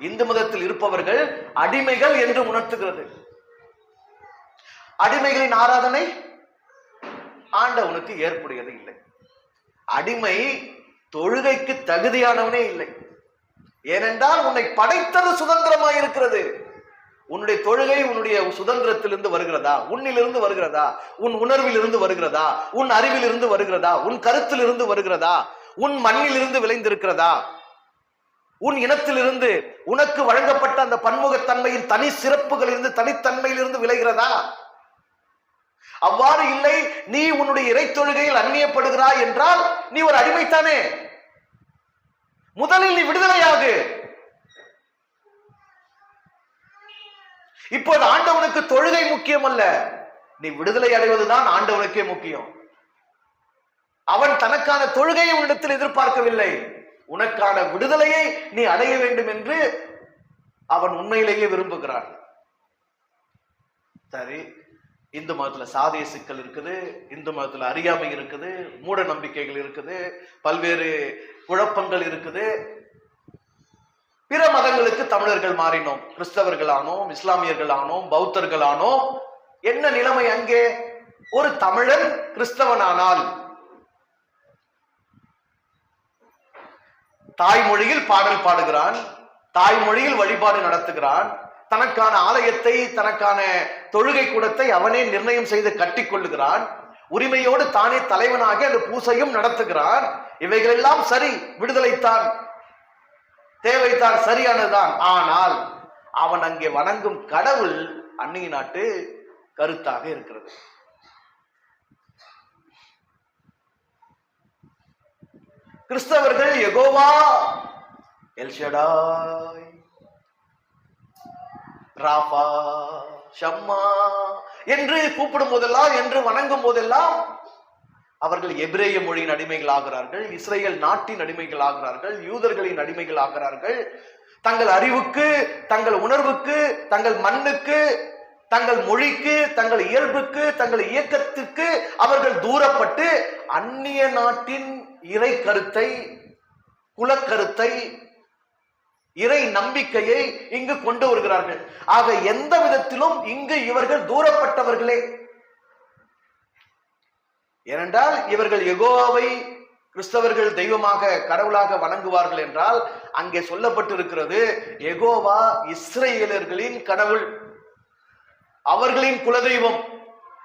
இந்து மதத்தில் இருப்பவர்கள் அடிமைகள் என்று உணர்த்துகிறது. அடிமைகளின் ஆராதனை ஆண்டவனுக்கு ஏற்புடையது இல்லை. அடிமை தொழுகைக்கு தகுதியானவனே இல்லை. ஏனென்றால் உன்னை படைத்தது சுதந்திரமாய் இருக்கிறது. உன்னுடைய தொழுகை உன்னுடைய சுதந்திரத்திலிருந்து வருகிறதா? உன்னிலிருந்து வருகிறதா? உன் உணர்விலிருந்து வருகிறதா? உன் அறிவிலிருந்து வருகிறதா? உன் கருத்திலிருந்து வருகிறதா? உன் மண்ணிலிருந்து விளைந்திருக்கிறதா? உன் இனத்திலிருந்து உனக்கு வழங்கப்பட்ட அந்த பன்முகத்தன்மையின் தனி சிறப்புகளிலிருந்து தனித்தன்மையிலிருந்து விளைகிறதா? அவ்வாறு இல்லை. நீ உன்னுடைய இறை தொழுகையில் அந்நியப்படுகிறாய் என்றால் நீ ஒரு அடிமைத்தானே. முதலில் நீ விடுதலையாகு. இப்போது ஆண்டவனுக்கு தொழுகை முக்கியம் அல்ல, நீ விடுதலை அடைவதுதான் ஆண்டவனுக்கே முக்கியம். அவன் தனக்கான தொழுகையை உன்னிடத்தில் எதிர்பார்க்கவில்லை, உனக்கான விடுதலையை நீ அடைய வேண்டும் என்று அவன் உண்மையிலேயே விரும்புகிறான். சரி, இந்து மதத்துல சாதிய சிக்கல் இருக்குது, இந்து மதத்துல அறியாமை இருக்குது, மூட நம்பிக்கைகள் இருக்குது, பல்வேறு குழப்பங்கள் இருக்குது. பிற மதங்களுக்கு தமிழர்கள் மாறினோம், கிறிஸ்தவர்கள் ஆனோம், இஸ்லாமியர்கள் ஆனோம், பௌத்தர்கள் ஆனோம். என்ன நிலைமை அங்கே? ஒரு தமிழன் கிறிஸ்தவனானால் தாய்மொழியில் பாடல் பாடுகிறான், தாய்மொழியில் வழிபாடு நடத்துகிறான், தனக்கான ஆலயத்தை தனக்கான தொழுகை கூடத்தை அவனே நிர்ணயம் செய்து கட்டிக் கொள்ளுகிறான், உரிமையோடு தானே தலைவனாக அந்த பூசையும் நடத்துகிறான். இவைகளெல்லாம் சரி, விடுதலைத்தான், தேவைத்தான், சரியானதுதான். ஆனால் அவன் அங்கே வணங்கும் கடவுள் அந்நிய நாட்டு கருத்தாக இருக்கிறது. கிறிஸ்தவர்கள் யெகோவா, எல் ஷடாய், ராஃபா, ஷம்மா என்று கூப்பிடும் போதெல்லாம், என்று வணங்கும் போதெல்லாம் அவர்கள் எபிரேய மொழியின் அடிமைகள் ஆகிறார்கள், இஸ்ரேல் நாட்டின் அடிமைகள் ஆகிறார்கள், யூதர்களின் அடிமைகள் ஆகிறார்கள். தங்கள் அறிவுக்கு, தங்கள் உணர்வுக்கு, தங்கள் மண்ணுக்கு, தங்கள் மொழிக்கு, தங்கள் இயல்புக்கு, தங்கள் இயக்கத்திற்கு அவர்கள் தூரப்பட்டு அந்நிய நாட்டின் இறை கருத்தை, குலக்கருத்தை, இறை நம்பிக்கையை இங்கு கொண்டு வருகிறார்கள். ஆக எந்த விதத்திலும் இங்கு இவர்கள் தூரப்பட்டவர்களே. ஏனென்றால் இவர்கள் யெகோவாவை கிறிஸ்தவர்கள் தெய்வமாக கடவுளாக வணங்குவார்கள் என்றால் அங்கே சொல்லப்பட்டிருக்கிறது, யெகோவா இஸ்ரேலர்களின் கடவுள், அவர்களின் குலதெய்வம்.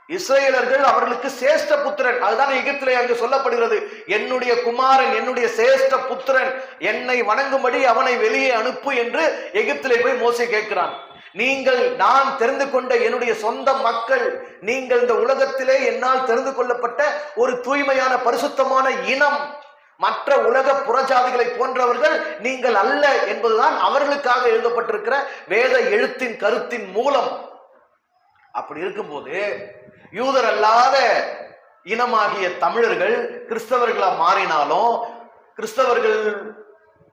இஸ்ரேலர்கள் அவர்களுக்கு சேஷ்ட புத்திரன். அதுதான் எகிப்திலே அங்கு சொல்லப்படுகிறது, என்னுடைய குமாரன், என்னுடைய சேஷ்ட புத்திரன், என்னை வணங்கும்படி அவனை வெளியே அனுப்பு என்று எகிப்திலே போய் மோசே கேட்கிறான். நீங்கள் நான் தெரிந்து கொண்ட என்னுடைய சொந்த மக்கள், நீங்கள் இந்த உலகத்திலே என்னால் தெரிந்து கொள்ளப்பட்ட ஒரு தூய்மையான பரிசுத்தமான இனம், மற்ற உலக புறஜாதிகளை போன்றவர்கள் நீங்கள் அல்ல என்பதுதான் அவர்களுக்காக எழுதப்பட்டிருக்கிற வேத எழுத்தின் கருத்தின் மூலம். அப்படி இருக்கும்போது யூதர் அல்லாத இனமாகிய தமிழர்கள் கிறிஸ்தவர்களா மாறினாலும்,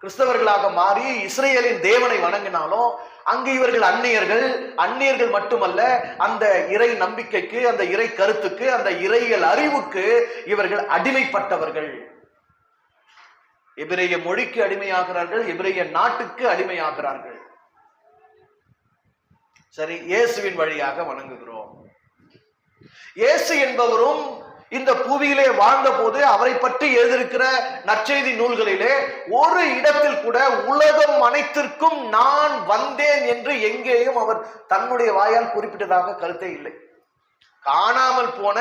கிறிஸ்தவர்களாக மாறி இஸ்ரேலின் தேவனை வணங்கினாலும் அங்கு இவர்கள் அந்நியர்கள் மட்டுமல்ல, அந்த இறை நம்பிக்கைக்கு, அந்த இறை கருத்துக்கு, அந்த இறையியல் அறிவுக்கு இவர்கள் அடிமைப்பட்டவர்கள். எபிரேய மொழிக்கு அடிமையாகிறார்கள், எபிரேய நாட்டுக்கு அடிமையாகிறார்கள். சரி, இயேசுவின் வழியாக வணங்குகிறோம். இயேசு என்பவரும் இந்த புவியிலே வாழ்ந்த போது அவரை பற்றி எழுதியிருக்கிற நற்செய்தி நூல்களிலே ஒரு இடத்தில் கூட உலகம் அனைத்திற்கும் நான் வந்தேன் என்று எங்கேயும் அவர் தன்னுடைய வாயால் குறிப்பிட்டதாக கருத்தே இல்லை. காணாமல் போன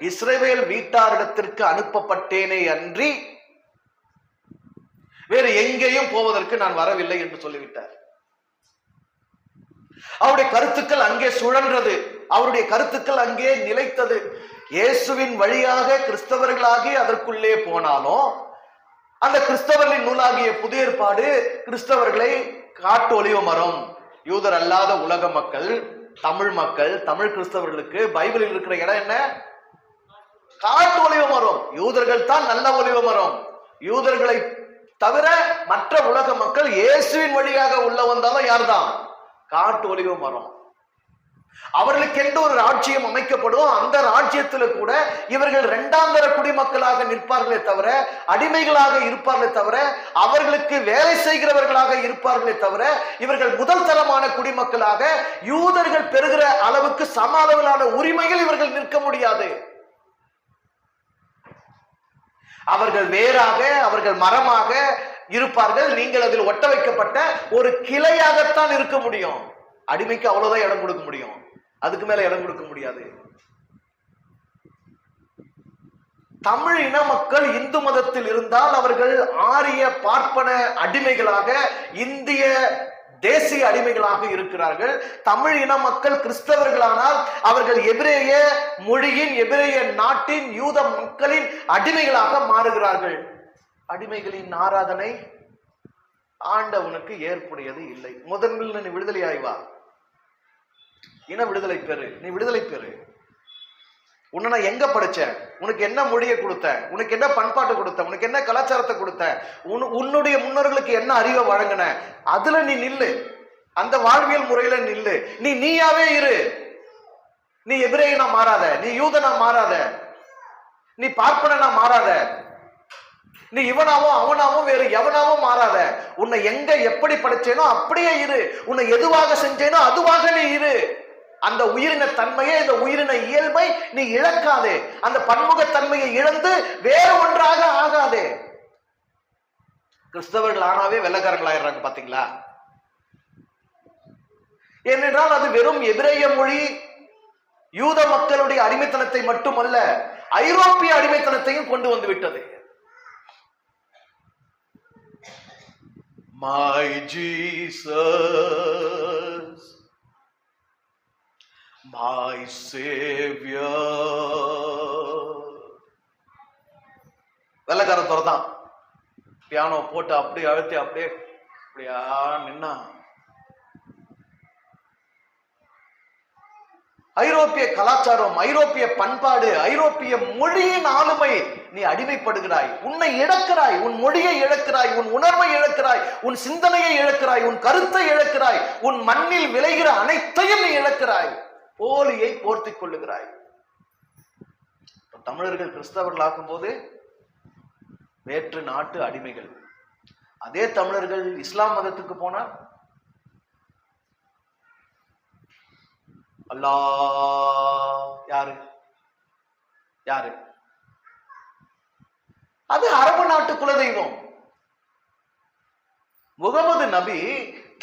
இஸ்ரவேல் வீட்டாரிடத்திற்கு அனுப்பப்பட்டேனே அன்றி வேறு எங்கேயும் போவதற்கு நான் வரவில்லை என்று சொல்லிவிட்டார். அவருடைய கருத்துக்கள் அங்கே சுழன்றது, அவருடைய கருத்துக்கள் அங்கே நிலைத்தது. இயேசுவின் வழியாக கிறிஸ்தவர்களாகி அதற்குள்ளே போனாலும் அந்த கிறிஸ்தவர்களின் நூலாகிய புதிய ஏற்பாடு கிறிஸ்தவர்களை காட்டு ஒலிவ மரம், யூதர் அல்லாத உலக மக்கள், தமிழ் மக்கள், தமிழ் கிறிஸ்தவர்களுக்கு பைபிளில் இருக்கிற இடம் என்ன? காட்டு ஒலிவ மரம். யூதர்கள் தான் நல்ல ஒலிவ மரம். யூதர்களை தவிர மற்ற உலக மக்கள் இயேசுவின் வழியாக உள்ள வந்தாலும் யார்தான்? காட்டு ஒலிவ மரம். அவர்களுக்கென்று ஒரு ராஜ்யம் அமைக்கப்படும். அந்த ராஜ்யத்துல கூட இவர்கள் இரண்டாம் தர குடிமக்களாக நிற்பார்களே தவிர, அடிமைகளாக இருப்பார்களே தவிர, அவர்களுக்கு வேலை செய்கிறவர்களாக இருப்பார்களே தவிர, இவர்கள் முதல் தரமான குடிமக்களாக யூதர்கள் பெறுகிற அளவுக்கு சம அளவிலான உரிமைகள் இவர்கள் நிற்க முடியாது. அவர்கள் வேறாக, அவர்கள் மரமாக இருப்பார்கள். நீங்கள் அதில் ஒட்ட வைக்கப்பட்ட ஒரு கிளையாகத்தான் இருக்க முடியும். அடிமைக்கு அவ்வளவுதான் இடம் கொடுக்க முடியும், அதுக்கு மேல இடம் கொடுக்க முடியாது. தமிழ் இன மக்கள் இந்து மதத்தில் இருந்தால் அவர்கள் ஆரிய பார்ப்பன அடிமைகளாக, இந்திய தேசிய அடிமைகளாக இருக்கிறார்கள். தமிழ் இன மக்கள் கிறிஸ்தவர்களானால் அவர்கள் எபிரேய மொழியின், எபிரேய நாட்டின், யூத மக்களின் அடிமைகளாக மாறுகிறார்கள். அடிமைகளின் ஆராதனை ஆண்டவனுக்கு ஏற்புடையது இல்லை. முதன்மையில் நீ விடுதலை ஆய்வா, இன விடுதலை பெறு, நீ விடுதலை பெறு. உன்னை நான் எங்க படிச்சேன்? உனக்கு என்ன மொழியை கொடுத்தேன்? உனக்கு என்ன பண்பாட்டு கொடுத்தேன்? உனக்கு என்ன கலாச்சாரத்தை கொடுத்தேன்? உன்னுடைய முன்னோர்களுக்கு என்ன அறிவை வழங்கின? அதுல நீ நில்லு, அந்த வாழ்வியல் முறையில நில்லு. நீ நீயாவே இரு. நீ எபிரேயனா மாறாத, நீ யூதனா மாறாத, நீ பார்ப்பனா மாறாத, நீ இவனாவும் அவனாவும் வேறு எவனாவும் மாறாத. உன்னை எங்க எப்படி படைச்சேனோ அப்படியே இரு. உன்னை எதுவாக செஞ்சேனோ அதுவாக நீ இரு. அந்த உயிரின தன்மையை, இந்த உயிரின இயல்பை நீ இழக்காதே. அந்த பன்முகத்தன்மையை இழந்து வேறு ஒன்றாக ஆகாதே. கிறிஸ்தவர்கள் ஆனாவே வெள்ளக்காரங்களாயிடுறாங்க பாத்தீங்களா? ஏனென்றால் அது வெறும் எபிரேய மொழி யூத மக்களுடைய அடிமைத்தனத்தை மட்டுமல்ல, ஐரோப்பிய அடிமைத்தனத்தையும் கொண்டு வந்து விட்டது. My Jesus, my Savior. வெள்ளக்காரன் துறதான் பியானோ போட்டு அப்படி அழுத்தி அப்படியே அப்படியா நின்னா. ஐரோப்பிய கலாச்சாரம், ஐரோப்பிய பண்பாடு, ஐரோப்பிய மொழியின் ஆளுமை, நீ அடிமைப்படுகிறாய். உன்னை இழக்கிறாய், உன் மொழியை இழக்கிறாய், உன் உணர்வை இழக்கிறாய், உன் சிந்தனையை இழக்கிறாய், உன் கருத்தை இழக்கிறாய், உன் மண்ணில் விளைகிற அனைத்தையும் நீ இழக்கிறாய். போலியை போர்த்திக் கொள்ளுகிறாய். தமிழர்கள் கிறிஸ்தவர்கள் ஆக்கும் போது வேற்று நாட்டு அடிமைகள். அதே தமிழர்கள் இஸ்லாம் மதத்துக்கு போனால் அல்லாஹ் யாரு யாரு? அது அரபு நாட்டு குலதெய்வம். முகமது நபி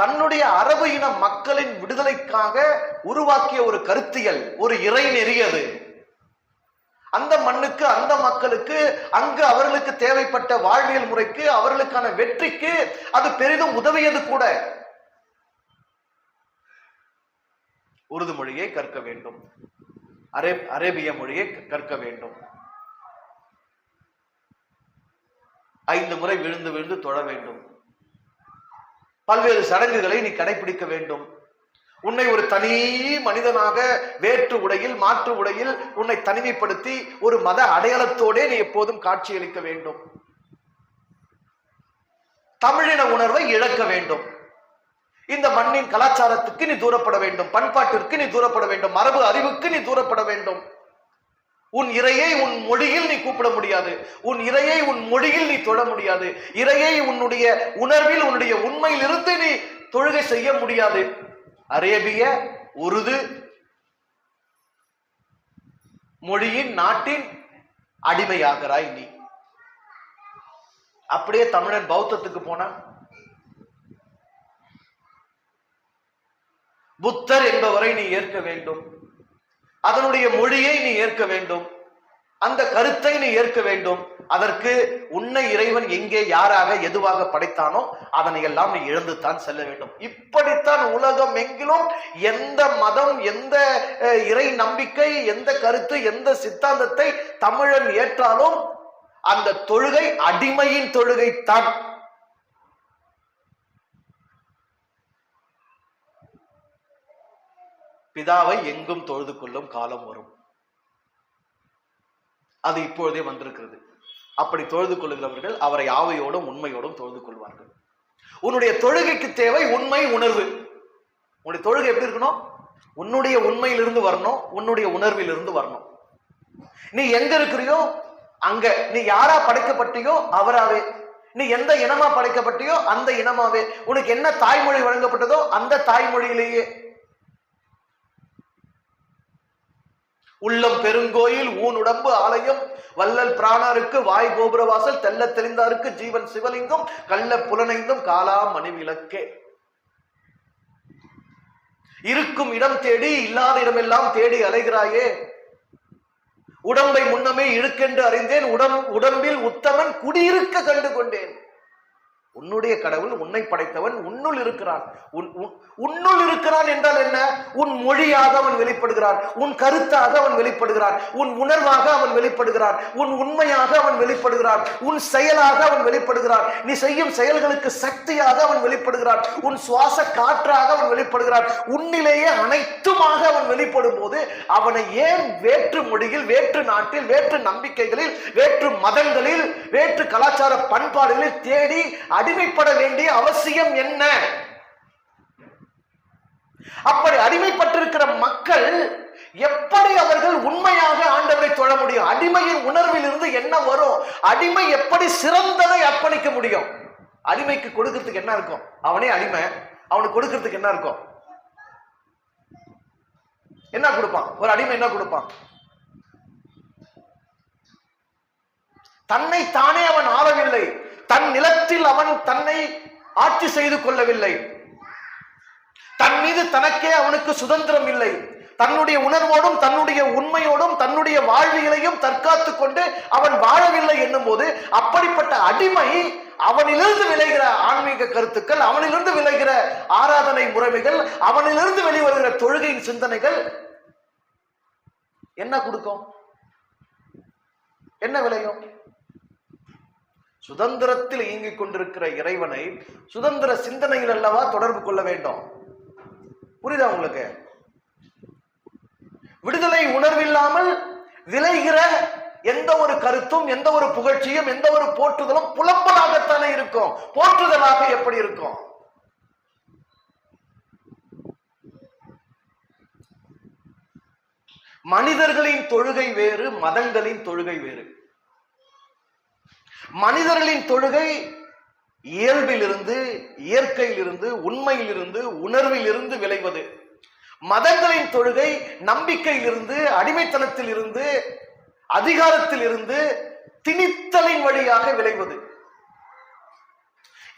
தன்னுடைய அரபு இன மக்களின் விடுதலைக்காக உருவாக்கிய ஒரு கருத்தியல், ஒரு இறை நெறியது. அந்த மண்ணுக்கு, அந்த மக்களுக்கு, அங்கு அவர்களுக்கு தேவைப்பட்ட வாழ்வியல் முறைக்கு, அவர்களுக்கான வெற்றிக்கு அது பெரிதும் உதவியது கூட. உருது மொழியை கற்க வேண்டும், அரேபிய மொழியை கற்க வேண்டும், 5 முறை விழுந்து விழுந்து தொழ வேண்டும், பல்வேறு சடங்குகளை நீ கடைபிடிக்க வேண்டும். உன்னை ஒரு தனி மனிதனாக வேற்று உடையில், மாற்று உடையில் உன்னை தனிமைப்படுத்தி ஒரு மத அடையாளத்தோடே நீ எப்போதும் காட்சியளிக்க வேண்டும். தமிழின உணர்வை இழக்க வேண்டும். இந்த மண்ணின் கலாச்சாரத்துக்கு நீ தூரப்பட வேண்டும், பண்பாட்டிற்கு நீ தூரப்பட வேண்டும், மரபு அறிவுக்கு நீ தூரப்பட வேண்டும். உன் இறையை உன் மொழியில் நீ கூப்பிட முடியாது, உன் இறையை உன் மொழியில் நீ தொழ முடியாது, இறையை உன்னுடைய உணர்வில், உன்னுடைய உண்மையில் இருந்து நீ தொழுகை செய்ய முடியாது. அரேபிய, உருது மொழியின் நாட்டின் அடிமையாகிறாய் நீ. அப்படியே தமிழன் பௌத்தத்துக்கு போனா புத்தர் என்பவரை நீ ஏற்க வேண்டும், அதனுடைய மொழியை நீ ஏற்க வேண்டும், அந்த கருத்தை நீ ஏற்க வேண்டும். அதற்கு உன்னை இறைவன் எங்கே, யாராக, எதுவாக படைத்தானோ அதனை எல்லாம் நீ இழந்துத்தான் செல்ல வேண்டும். இப்படித்தான் உலகம் எங்கிலும் எந்த மதம், எந்த இறை நம்பிக்கை, எந்த கருத்து, எந்த சித்தாந்தத்தை தமிழன் ஏற்றாலும் அந்த தொழுகை அடிமையின் தொழுகைத்தான். பிதாவை எங்கும் தொழுது கொள்ளும் காலம் வரும். அது இப்பொழுதே வந்திருக்கிறது. அப்படி தொழுது கொள்ளுகிறவர்கள் அவரை ஆவையோடும் உண்மையோடும் தொழுது கொள்வார்கள். உன்னுடைய தொழுகைக்கு தேவை உண்மை, உணர்வு. உன்னுடைய தொழுகை எப்படி இருக்கணும்? உன்னுடைய உண்மையிலிருந்து வரணும், உன்னுடைய உணர்விலிருந்து வரணும். நீ எங்க இருக்கிறியோ அங்க, நீ யாரா படைக்கப்பட்டியோ அவராவே, நீ எந்த இனமா படைக்கப்பட்டியோ அந்த இனமாவே, உனக்கு என்ன தாய்மொழி வழங்கப்பட்டதோ அந்த தாய்மொழியிலேயே. உள்ளம் பெருங்கோயில் ஊன் உடம்பு ஆலயம், வல்லல் பிராணாருக்கு வாய் கோபுரவாசல், தெல்ல தெளிந்தாருக்கு ஜீவன் சிவலிங்கம், கள்ள புலனைந்தும் காலா மணிவிளக்கே. இருக்கும் இடம் தேடி இல்லாத இடமெல்லாம் தேடி அலைகிறாயே, உடம்பை முன்னமே இழுக்கென்று அறிந்தேன், உடம்பில் உத்தமன் குடியிருக்க கண்டு கொண்டேன். உன்னுடைய கடவுள் உன்னை படைத்தவன் உன்னுள் இருக்கிறான். உன்னுள் இருக்கிறான் என்றால் என்ன? உன் மொழியாக அவன் வெளிப்படுகிறான், உன் கருத்தாக அவன் வெளிப்படுகிறான், உன் உணர்வாக அவன் வெளிப்படுகிறான், உன் உண்மையாக அவன் வெளிப்படுகிறான், உன் செயலாக அவன் வெளிப்படுகிறான், நீ செய்யும் செயல்களுக்கு சக்தியாக அவன் வெளிப்படுகிறான், உன் சுவாச காற்றாக அவன் வெளிப்படுகிறான். உன்னிலேயே அனைத்துமாக அவன் வெளிப்படும் போது அவனை ஏன் வேற்று மொழியில், வேற்று நாட்டில், வேற்று நம்பிக்கைகளில், வேற்று மதங்களில், வேற்று கலாச்சார பண்பாடுகளில் தேடி அடிமைப்பட வேண்டிய அவசியம் என்ன? அப்படி அடிமைப்பட்டிருக்கிற மக்கள் எப்படி அவர்கள் உண்மையாக ஆண்டவரை தொழ முடியும்? அடிமையின் உணர்வில் இருந்து என்ன வரும்? அடிமை எப்படி சிறந்ததை அர்ப்பணிக்க முடியும்? அடிமைக்கு கொடுக்கிறதுக்கு என்ன இருக்கும்? அவனே அடிமை, அவனுக்கு கொடுக்கிறதுக்கு என்ன இருக்கும்? என்ன கொடுப்பான்? ஒரு அடிமை என்ன கொடுப்பான்? தன்னை தானே அவன் ஆளவில்லை, தன் நிலத்தில் அவன் தன்னை ஆட்சி செய்து கொள்ளவில்லை, தன் மீது தனக்கே அவனுக்கு சுதந்திரம் இல்லை. தன்னுடைய உணர்வோடும் தன்னுடைய உண்மையோடும் தன்னுடைய வாழ்வியலையும் தற்காத்துக் கொண்டு அவன் வாழவில்லை என்னும் போது, அப்படிப்பட்ட அடிமை அவனிலிருந்து விளைகிற ஆன்மீக கருத்துக்கள், அவனிலிருந்து விளைகிற ஆராதனை முறைமைகள், அவனிலிருந்து வெளிவருகிற தொழுகையின் சிந்தனைகள் என்ன கொடுக்கும்? என்ன விளையும்? சுதந்திரத்தில் இயங்கிக் கொண்டிருக்கிற இறைவனை சுதந்திர சிந்தனையில் அல்லவா தொடர்பு கொள்ள வேண்டும். புரியுதா உங்களுக்கு? விடுதலை உணர்வில்லாமல் விளைகிற எந்த ஒரு கருத்தும், எந்த ஒரு புகழ்ச்சியும், எந்த ஒரு போற்றுதலும் புலம்பலாகத்தானே இருக்கும். போற்றுதலாக எப்படி இருக்கும்? மனிதர்களின் தொழுகை வேறு, மதங்களின் தொழுகை வேறு. மனிதர்களின் தொழுகை இயல்பிலிருந்து, இயற்கையிலிருந்து, உண்மையிலிருந்து, உணர்விலிருந்து விளைவது. மதங்களின் தொழுகை நம்பிக்கையிலிருந்து, அடிமைத்தனத்தில் இருந்து, அதிகாரத்தில் இருந்து, திணித்தலின் வழியாக விளைவது.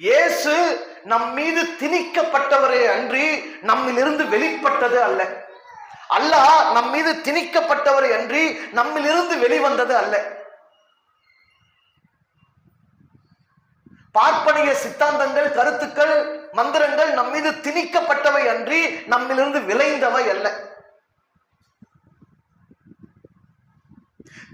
இயேசு நம் மீது திணிக்கப்பட்டவரே அன்றி நம்மிலிருந்து வெளிப்பட்டது அல்ல. அல்லாஹ் நம் மீது திணிக்கப்பட்டவரை அன்றி நம்மிலிருந்து வெளிவந்தது அல்ல. பார்ப்பனிய சித்தாந்தங்கள், கருத்துக்கள், மந்திரங்கள் நம் மீது திணிக்கப்பட்டவை அன்றி நம்மிலிருந்து விளைந்தவை அல்ல.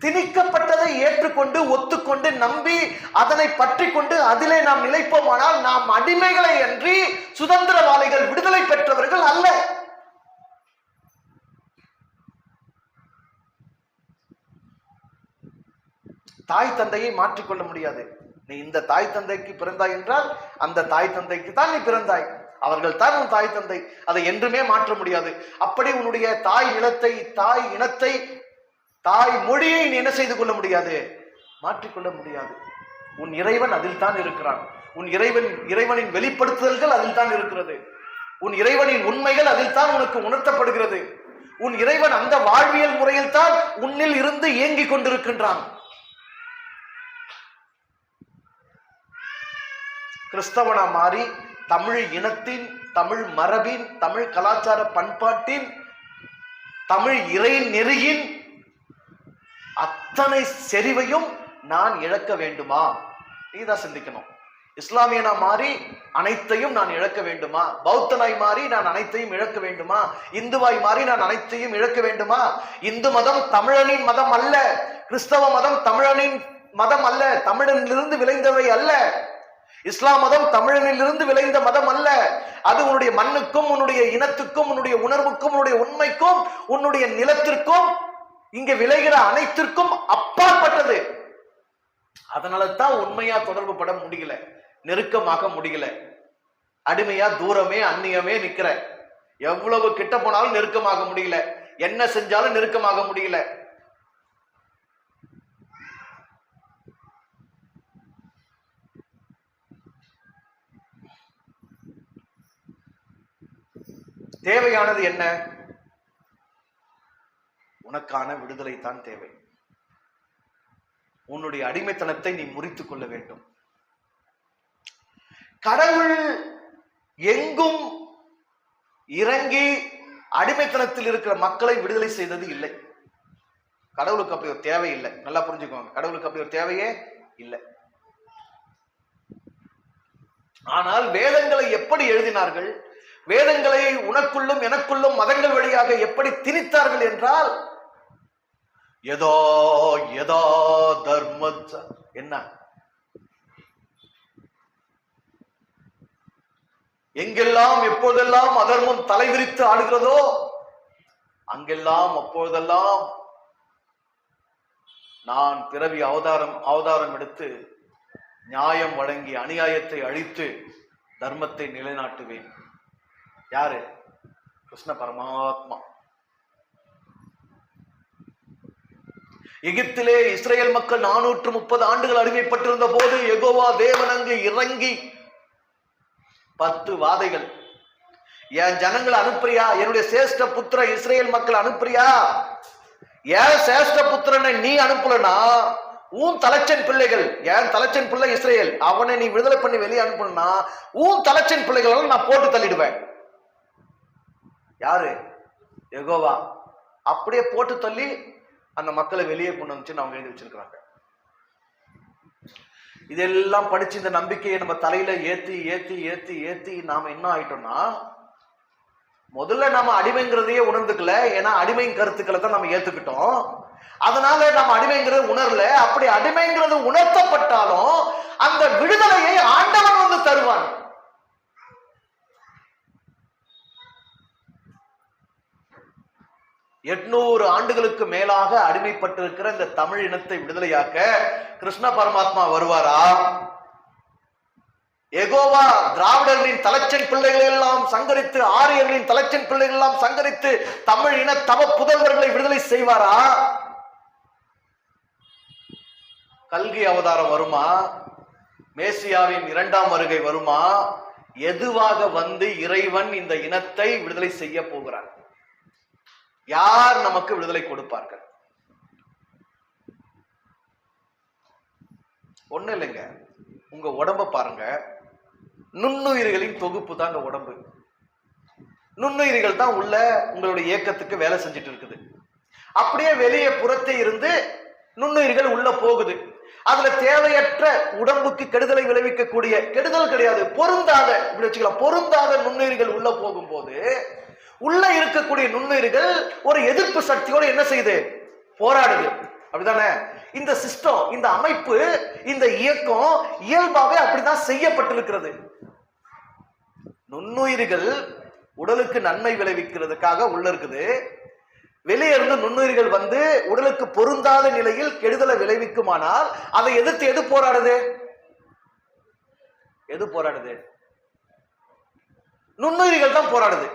திணிக்கப்பட்டதை ஏற்றுக்கொண்டு, ஒத்துக்கொண்டு, நம்பி, அதனை பற்றி கொண்டு அதிலே நாம் நிலைப்போமானால் நாம் அடிமைகளை அன்றி சுதந்திரவாளிகள், விடுதலை பெற்றவர்கள் அல்ல. தாய் தந்தையை மாற்றிக்கொள்ள முடியாது. நீ இந்த தாய் தந்தைக்கு பிறந்தாய் என்றால் அந்த தாய் தந்தைக்கு தான் நீ பிறந்தாய், அவர்கள் தான் உன் தாய் தந்தை. அதை என்றுமே மாற்ற முடியாது. அப்படி உன்னுடைய தாய் நிலத்தை, தாய் இனத்தை, தாய் மொழியை நீ என்ன செய்து கொள்ள முடியாது? மாற்றிக்கொள்ள முடியாது. உன் இறைவன் அதில் தான் இருக்கிறான். உன் இறைவனின் வெளிப்படுத்துதல்கள் அதில் தான் இருக்கிறது. உன் இறைவனின் உண்மைகள் அதில் தான் உனக்கு உணர்த்தப்படுகிறது. உன் இறைவன் அந்த வாழ்வியல் முறையில் தான் உன்னில் இருந்து இயங்கிக் கொண்டிருக்கின்றான். கிறிஸ்தவனா மாறி தமிழ் இனத்தின், தமிழ் மரபின், தமிழ் கலாச்சார பண்பாட்டின், தமிழ் இறை நெறியின் அத்தனை செறிவையும் நான் இழக்க வேண்டுமா? நீதான் சிந்திக்கணும். இஸ்லாமியனா மாறி அனைத்தையும் நான் இழக்க வேண்டுமா? பௌத்தனாய் மாறி நான் அனைத்தையும் இழக்க வேண்டுமா? இந்துவாய் மாறி நான் அனைத்தையும் இழக்க வேண்டுமா? இந்து மதம் தமிழனின் மதம் அல்ல, கிறிஸ்தவ மதம் தமிழனின் மதம் அல்ல, தமிழனிலிருந்து விளைந்தவை அல்ல. இஸ்லாம் மதம் தமிழனிலிருந்து விளைந்த மதம் அல்ல. அது உன்னுடைய மண்ணுக்கும், உன்னுடைய இனத்துக்கும், உன்னுடைய உணர்வுக்கும், உன்னுடைய உண்மைக்கும், உன்னுடைய நிலத்திற்கும் இங்க விளைகிற அனைத்திற்கும் அப்பாற்பட்டது. அதனால தான் உண்மையா தொடர்பு பட முடியல, நெருக்கமாக முடியல. அடிமையா தூரமே அந்நியமே நிக்கிற, எவ்வளவு கிட்ட போனாலும் நெருக்கமாக முடியல, என்ன செஞ்சாலும் நெருக்கமாக முடியல. தேவையானது என்ன? உனக்கான விடுதலை தான் தேவை. உன்னுடைய அடிமைத்தனத்தை நீ முறித்துக் கொள்ள வேண்டும். கடவுள் எங்கும் இறங்கி அடிமைத்தனத்தில் இருக்கிற மக்களை விடுதலை செய்தது இல்லை. கடவுளுக்கு அப்படி ஒரு தேவை இல்லை. நல்லா புரிஞ்சுக்கோங்க, கடவுளுக்கு அப்படி ஒரு தேவையே இல்லை. ஆனால் வேதங்களை எப்படி எழுதினார்கள், வேதங்களை உனக்குள்ளும் எனக்குள்ளும் மதங்கள் வழியாக எப்படி திணித்தார்கள் என்றால், யதா யதா தர்ம, என்ன எங்கெல்லாம் எப்போதெல்லாம் அதர்மம் தலைவிரித்து ஆடுகிறதோ அங்கெல்லாம் அப்பொழுதெல்லாம் நான் பிறவி அவதாரம் எடுத்து நியாயம் வழங்கி அநியாயத்தை அழித்து தர்மத்தை நிலைநாட்டுவேன். யாரு? கிருஷ்ண பரமாத்மா. எகிப்திலே இஸ்ரேல் மக்கள் 430 ஆண்டுகள் அடிமைப்பட்டிருந்த போது யெகோவா தேவன் அங்கு இறங்கி 10 வாதைகள். என் ஜனங்களை அனுப்புறியா? என்னுடைய சேஷ்ட புத்திர இஸ்ரேல் மக்கள் அனுப்புறியா? ஏன் சேஷ்ட புத்திரனை நீ அனுப்பலனா உன் தலைச்சன் பிள்ளைகள், என் தலைச்சன் பிள்ளை இஸ்ரேல், அவனை நீ விடுதலை பண்ணி வெளியே அனுப்பணும்னா உன் தலைச்சன் பிள்ளைகள் நான் போட்டு தள்ளிடுவேன். யாரு? யெகோவா. அப்படியே போட்டு தள்ளி அந்த மக்களை வெளியே கொண்டு வந்துச்சு அவங்க எழுதி வச்சிருக்கிறாங்க. இதெல்லாம் படிச்சு இந்த நம்பிக்கையை நம்ம தலையில ஏத்தி ஏத்தி ஏத்தி ஏத்தி நாம என்ன ஆயிட்டோம்னா, முதல்ல நாம அடிமைங்கிறதையே உணர்ந்துக்கல. ஏன்னா அடிமை கருத்துக்களை தான் நம்ம ஏத்துக்கிட்டோம். அதனால நம்ம அடிமைங்கிறது உணரல. அப்படி அடிமைங்கிறது உணர்த்தப்பட்டாலும் அந்த விடுதலையை ஆண்டவன் வந்து தருவான். எட்நூறு ஆண்டுகளுக்கு மேலாக அடிமைப்பட்டிருக்கிற இந்த தமிழ் இனத்தை விடுதலையாக்க கிருஷ்ண பரமாத்மா வருவாரா? யெகோவா திராவிடர்களின் தலைச்சன் பிள்ளைகளை எல்லாம் சங்கரித்து, ஆரியர்களின் தலைச்சன் பிள்ளைகள் எல்லாம் சங்கரித்து தமிழ் இன தவ புதல்வர்களை விடுதலை செய்வாரா? கல்கி அவதாரம் வருமா? மேசியாவின் 2ஆம் வருகை வருமா? எதுவாக வந்து இறைவன் இந்த இனத்தை விடுதலை செய்ய போகிறார்? யார் நமக்கு விடுதலை கொடுப்பார்கள்? ஒண்ணு இல்லைங்க, உங்க உடம்ப பாருங்க. நுண்ணுயிர்களின் தொகுப்பு தான் இந்த உடம்பு. நுண்ணுயிர்கள் தான் உள்ள உங்களுடைய இயக்கத்துக்கு வேலை செஞ்சுட்டு இருக்குது. அப்படியே வெளியே புறத்தே இருந்து நுண்ணுயிர்கள் உள்ள போகுது. அதுல தேவையற்ற உடம்புக்கு கெடுதலை விளைவிக்கக்கூடிய, கெடுதல் கிடையாது, பொருந்தாத, இப்படி வச்சுக்கலாம், பொருந்தாத நுண்ணுயிர்கள் உள்ள போகும்போது உள்ள இருக்கக்கூடிய நுண்ணுயிர்கள் ஒரு எதிர்ப்பு சக்தியோடு என்ன செய்யுது? போராடுது. அப்படிதானே? இந்த சிஸ்டம், இந்த அமைப்பு, இந்த இயக்கம் இயல்பாவே அப்படிதான் செய்யப்பட்டிருக்கிறது. நுண்ணுயிர்கள் உடலுக்கு நன்மை விளைவிக்கிறதுக்காக உள்ள இருக்குது. வெளியே இருந்து நுண்ணுயிர்கள் வந்து உடலுக்கு பொருந்தாத நிலையில் கெடுதலை விளைவிக்குமானால் அதை எதிர்த்து எது போராடுது? எது போராடுது? நுண்ணுயிர்கள் தான் போராடுது.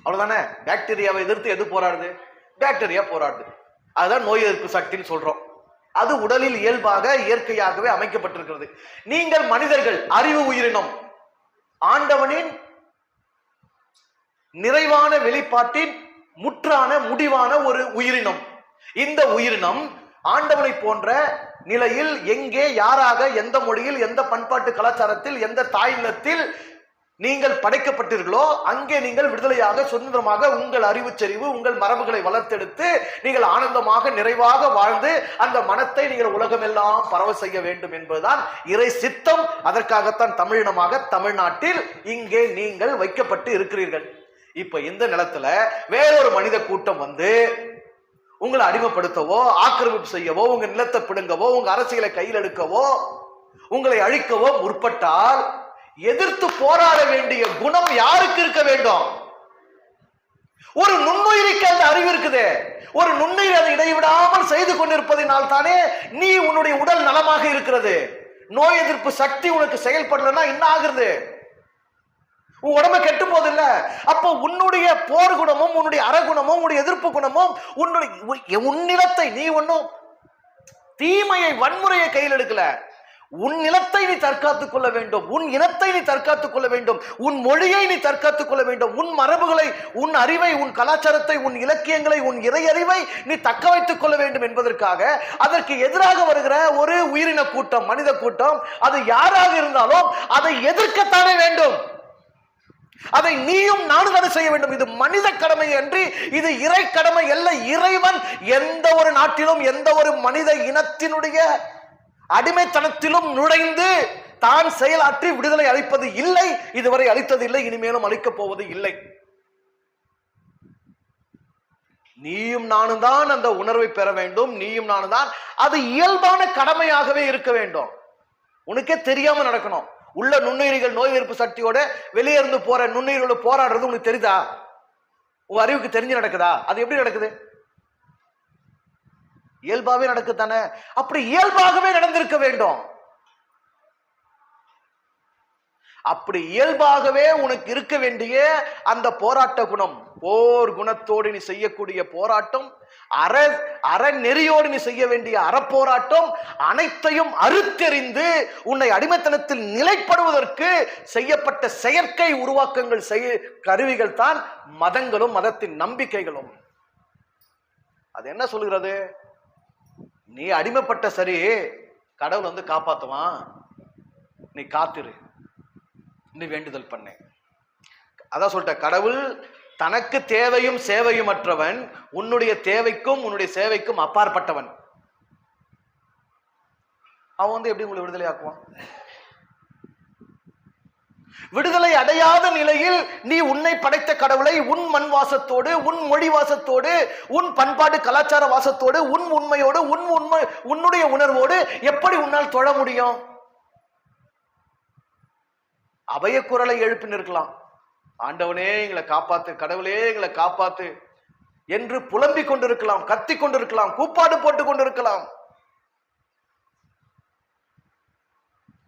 அவ்வளவுதானே? பாக்டீரியாவை எதிர்த்து எது போராடுது? பாக்டீரியா போராடுது. அதுதான் நோய் எதிர்ப்பு சக்தின்னு சொல்றோம். அது உடலில் இயல்பாக இயற்கையாகவே அமைக்கப்பட்டிருக்கிறது. நீங்கள் மனிதர்கள் அறிவு உயிரினம், ஆண்டவனின் நிறைவான வெளிப்பாட்டின் முற்றான முடிவான ஒரு உயிரினம். இந்த உயிரினம் ஆண்டவனை போன்ற நிலையில் எங்கே, யாராக, எந்த மொழியில், எந்த பண்பாட்டு கலாச்சாரத்தில், எந்த தாய் நிலத்தில் நீங்கள் படைக்கப்பட்டீர்களோ அங்கே நீங்கள் விடுதலையாக சுதந்திரமாக உங்கள் அறிவுச்செறிவு, உங்கள் மரபுகளை வளர்த்தெடுத்து நீங்கள் ஆனந்தமாக நிறைவாக வாழ்ந்து அந்த மனத்தை நீங்கள் உலகமெல்லாம் பரவ செய்ய வேண்டும் என்பதுதான் இறை சித்தம். அதற்காகத்தான் தமிழினமாக தமிழ்நாட்டில் இங்கே நீங்கள் வைக்கப்பட்டு இருக்கிறீர்கள். இப்ப இந்த நிலத்துல வேறொரு மனித கூட்டம் வந்து உங்களை அடிமைப்படுத்தவோ, ஆக்கிரமிப்பு செய்யவோ, உங்க நிலத்தை பிடுங்கவோ, உங்க அரசியலை கையில் எடுக்கவோ, உங்களை அழிக்கவோ முற்பட்டால் எதிர்த்து போராட வேண்டிய குணம் யாருக்கு இருக்க வேண்டும்? ஒரு நுண்ணுயிரிக்கு அந்த அறிவு இருக்குது. ஒரு நுண்ணுயிர் அதை இடைவிடாமல் செய்து கொண்டிருப்பதனால் தானே நீ உன்னுடைய உடல் நலமாக இருக்கிறது. நோய் எதிர்ப்பு சக்தி உனக்கு செயல்படலன்னா என்ன ஆகுறது? உன் உடம்பு கெட்டு போது இல்ல. அப்போ உன்னுடைய போர் குணமும் உன்னுடைய அறகுணமும் உன்னுடைய எதிர்ப்பு குணமும் உன் நிலத்தை நீ ஒன்னும் தீமையை வன்முறையை கையில் எடுக்கல. உன் நிலத்தை நீ தற்காத்துக் கொள்ள வேண்டும், உன் இனத்தை நீ தற்காத்துக் கொள்ள வேண்டும், உன் மொழியை நீ தற்காத்துக் கொள்ள வேண்டும், உன் மரபுகளை, உன் அறிவை, உன் கலாச்சாரத்தை, உன் இலக்கியங்களை, உன் இறை அறிவை நீ தக்க வைத்துக் கொள்ள வேண்டும் என்பதற்காக அதற்கு எதிராக வருகிற ஒரு உயிரின கூட்டம், மனித கூட்டம், அது யாராக இருந்தாலும் அதை எதிர்க்கத்தானே வேண்டும். அதை நீயும் நானும் தானே செய்ய வேண்டும். இது மனித கடமை அன்றி இது இறை கடமை அல்ல. இறைவன் எந்த ஒரு நாட்டிலும் எந்த ஒரு மனித இனத்தினுடைய அடிமைத்தனத்திலும் நுழைந்து தான் செயலாற்றி விடுதலை அளிப்பது இல்லை. இதுவரை அளித்தது இல்லை, இனிமேலும் அளிக்கப் போவது இல்லை. நீயும் நானும் தான் அந்த உணர்வை பெற வேண்டும். நீயும் நானும் தான் அது இயல்பான கடமையாகவே இருக்க வேண்டும். உனக்கே தெரியாம நடக்கணும். உள்ள நுண்ணுயிரிகள் நோய் எதிர்ப்பு சக்தியோட வெளியே இருந்து போற நுண்ணுயிரோட போராடுறது உனக்கு தெரியுதா? உன் அறிவுக்கு தெரிஞ்சு நடக்குதா? அது எப்படி நடக்குது? இயல்பாகவே நடக்குதானே? அப்படி இயல்பாகவே நடந்திருக்க வேண்டும். அப்படி இயல்பாகவே உனக்கு இருக்க வேண்டிய அந்த போராட்ட குணம், போர் குணத்தோடு நீ செய்யக்கூடிய போராட்டம், அறநெறியோடு நீ செய்ய வேண்டிய அறப்போராட்டம் அனைத்தையும் அறுத்தெறிந்து உன்னை அடிமைத்தனத்தில் நிலைப்படுவதற்கு செய்யப்பட்ட செயற்கை உருவாக்கங்கள், கருவிகள் தான் மதங்களும் மதத்தின் நம்பிக்கைகளும். அது என்ன சொல்கிறது? நீ அடிமைப்பட்ட சரி, கடவுள் வந்து காப்பாத்துவான், நீ காத்திரு, நீ வேண்டுதல் பண்ண. அதான் சொல்லிட்ட, கடவுள் தனக்கு தேவையும் சேவையும் அற்றவன், உன்னுடைய தேவைக்கும் உன்னுடைய சேவைக்கும் அப்பாற்பட்டவன். அவன் வந்து எப்படி உங்களை விடுதலை ஆக்குவான்? விடுதலை அடையாத நிலையில் நீ உன்னை படைத்த கடவுளை உன் மண் வாசத்தோடு, உன் மொழி வாசத்தோடு, உன் பண்பாடு கலாச்சார வாசத்தோடு, உன் உண்மையோடு, உன்னுடைய உணர்வோடு எப்படி உன்னால் தொழ முடியும்? அபய குரலை எழுப்பி நிற்கலாம், ஆண்டவனே எங்களை காப்பாத்து, கடவுளே எங்களை காப்பாத்து என்று புலம்பிக் கொண்டிருக்கலாம், கத்தி கொண்டிருக்கலாம், கூப்பாடு போட்டுக் கொண்டிருக்கலாம்.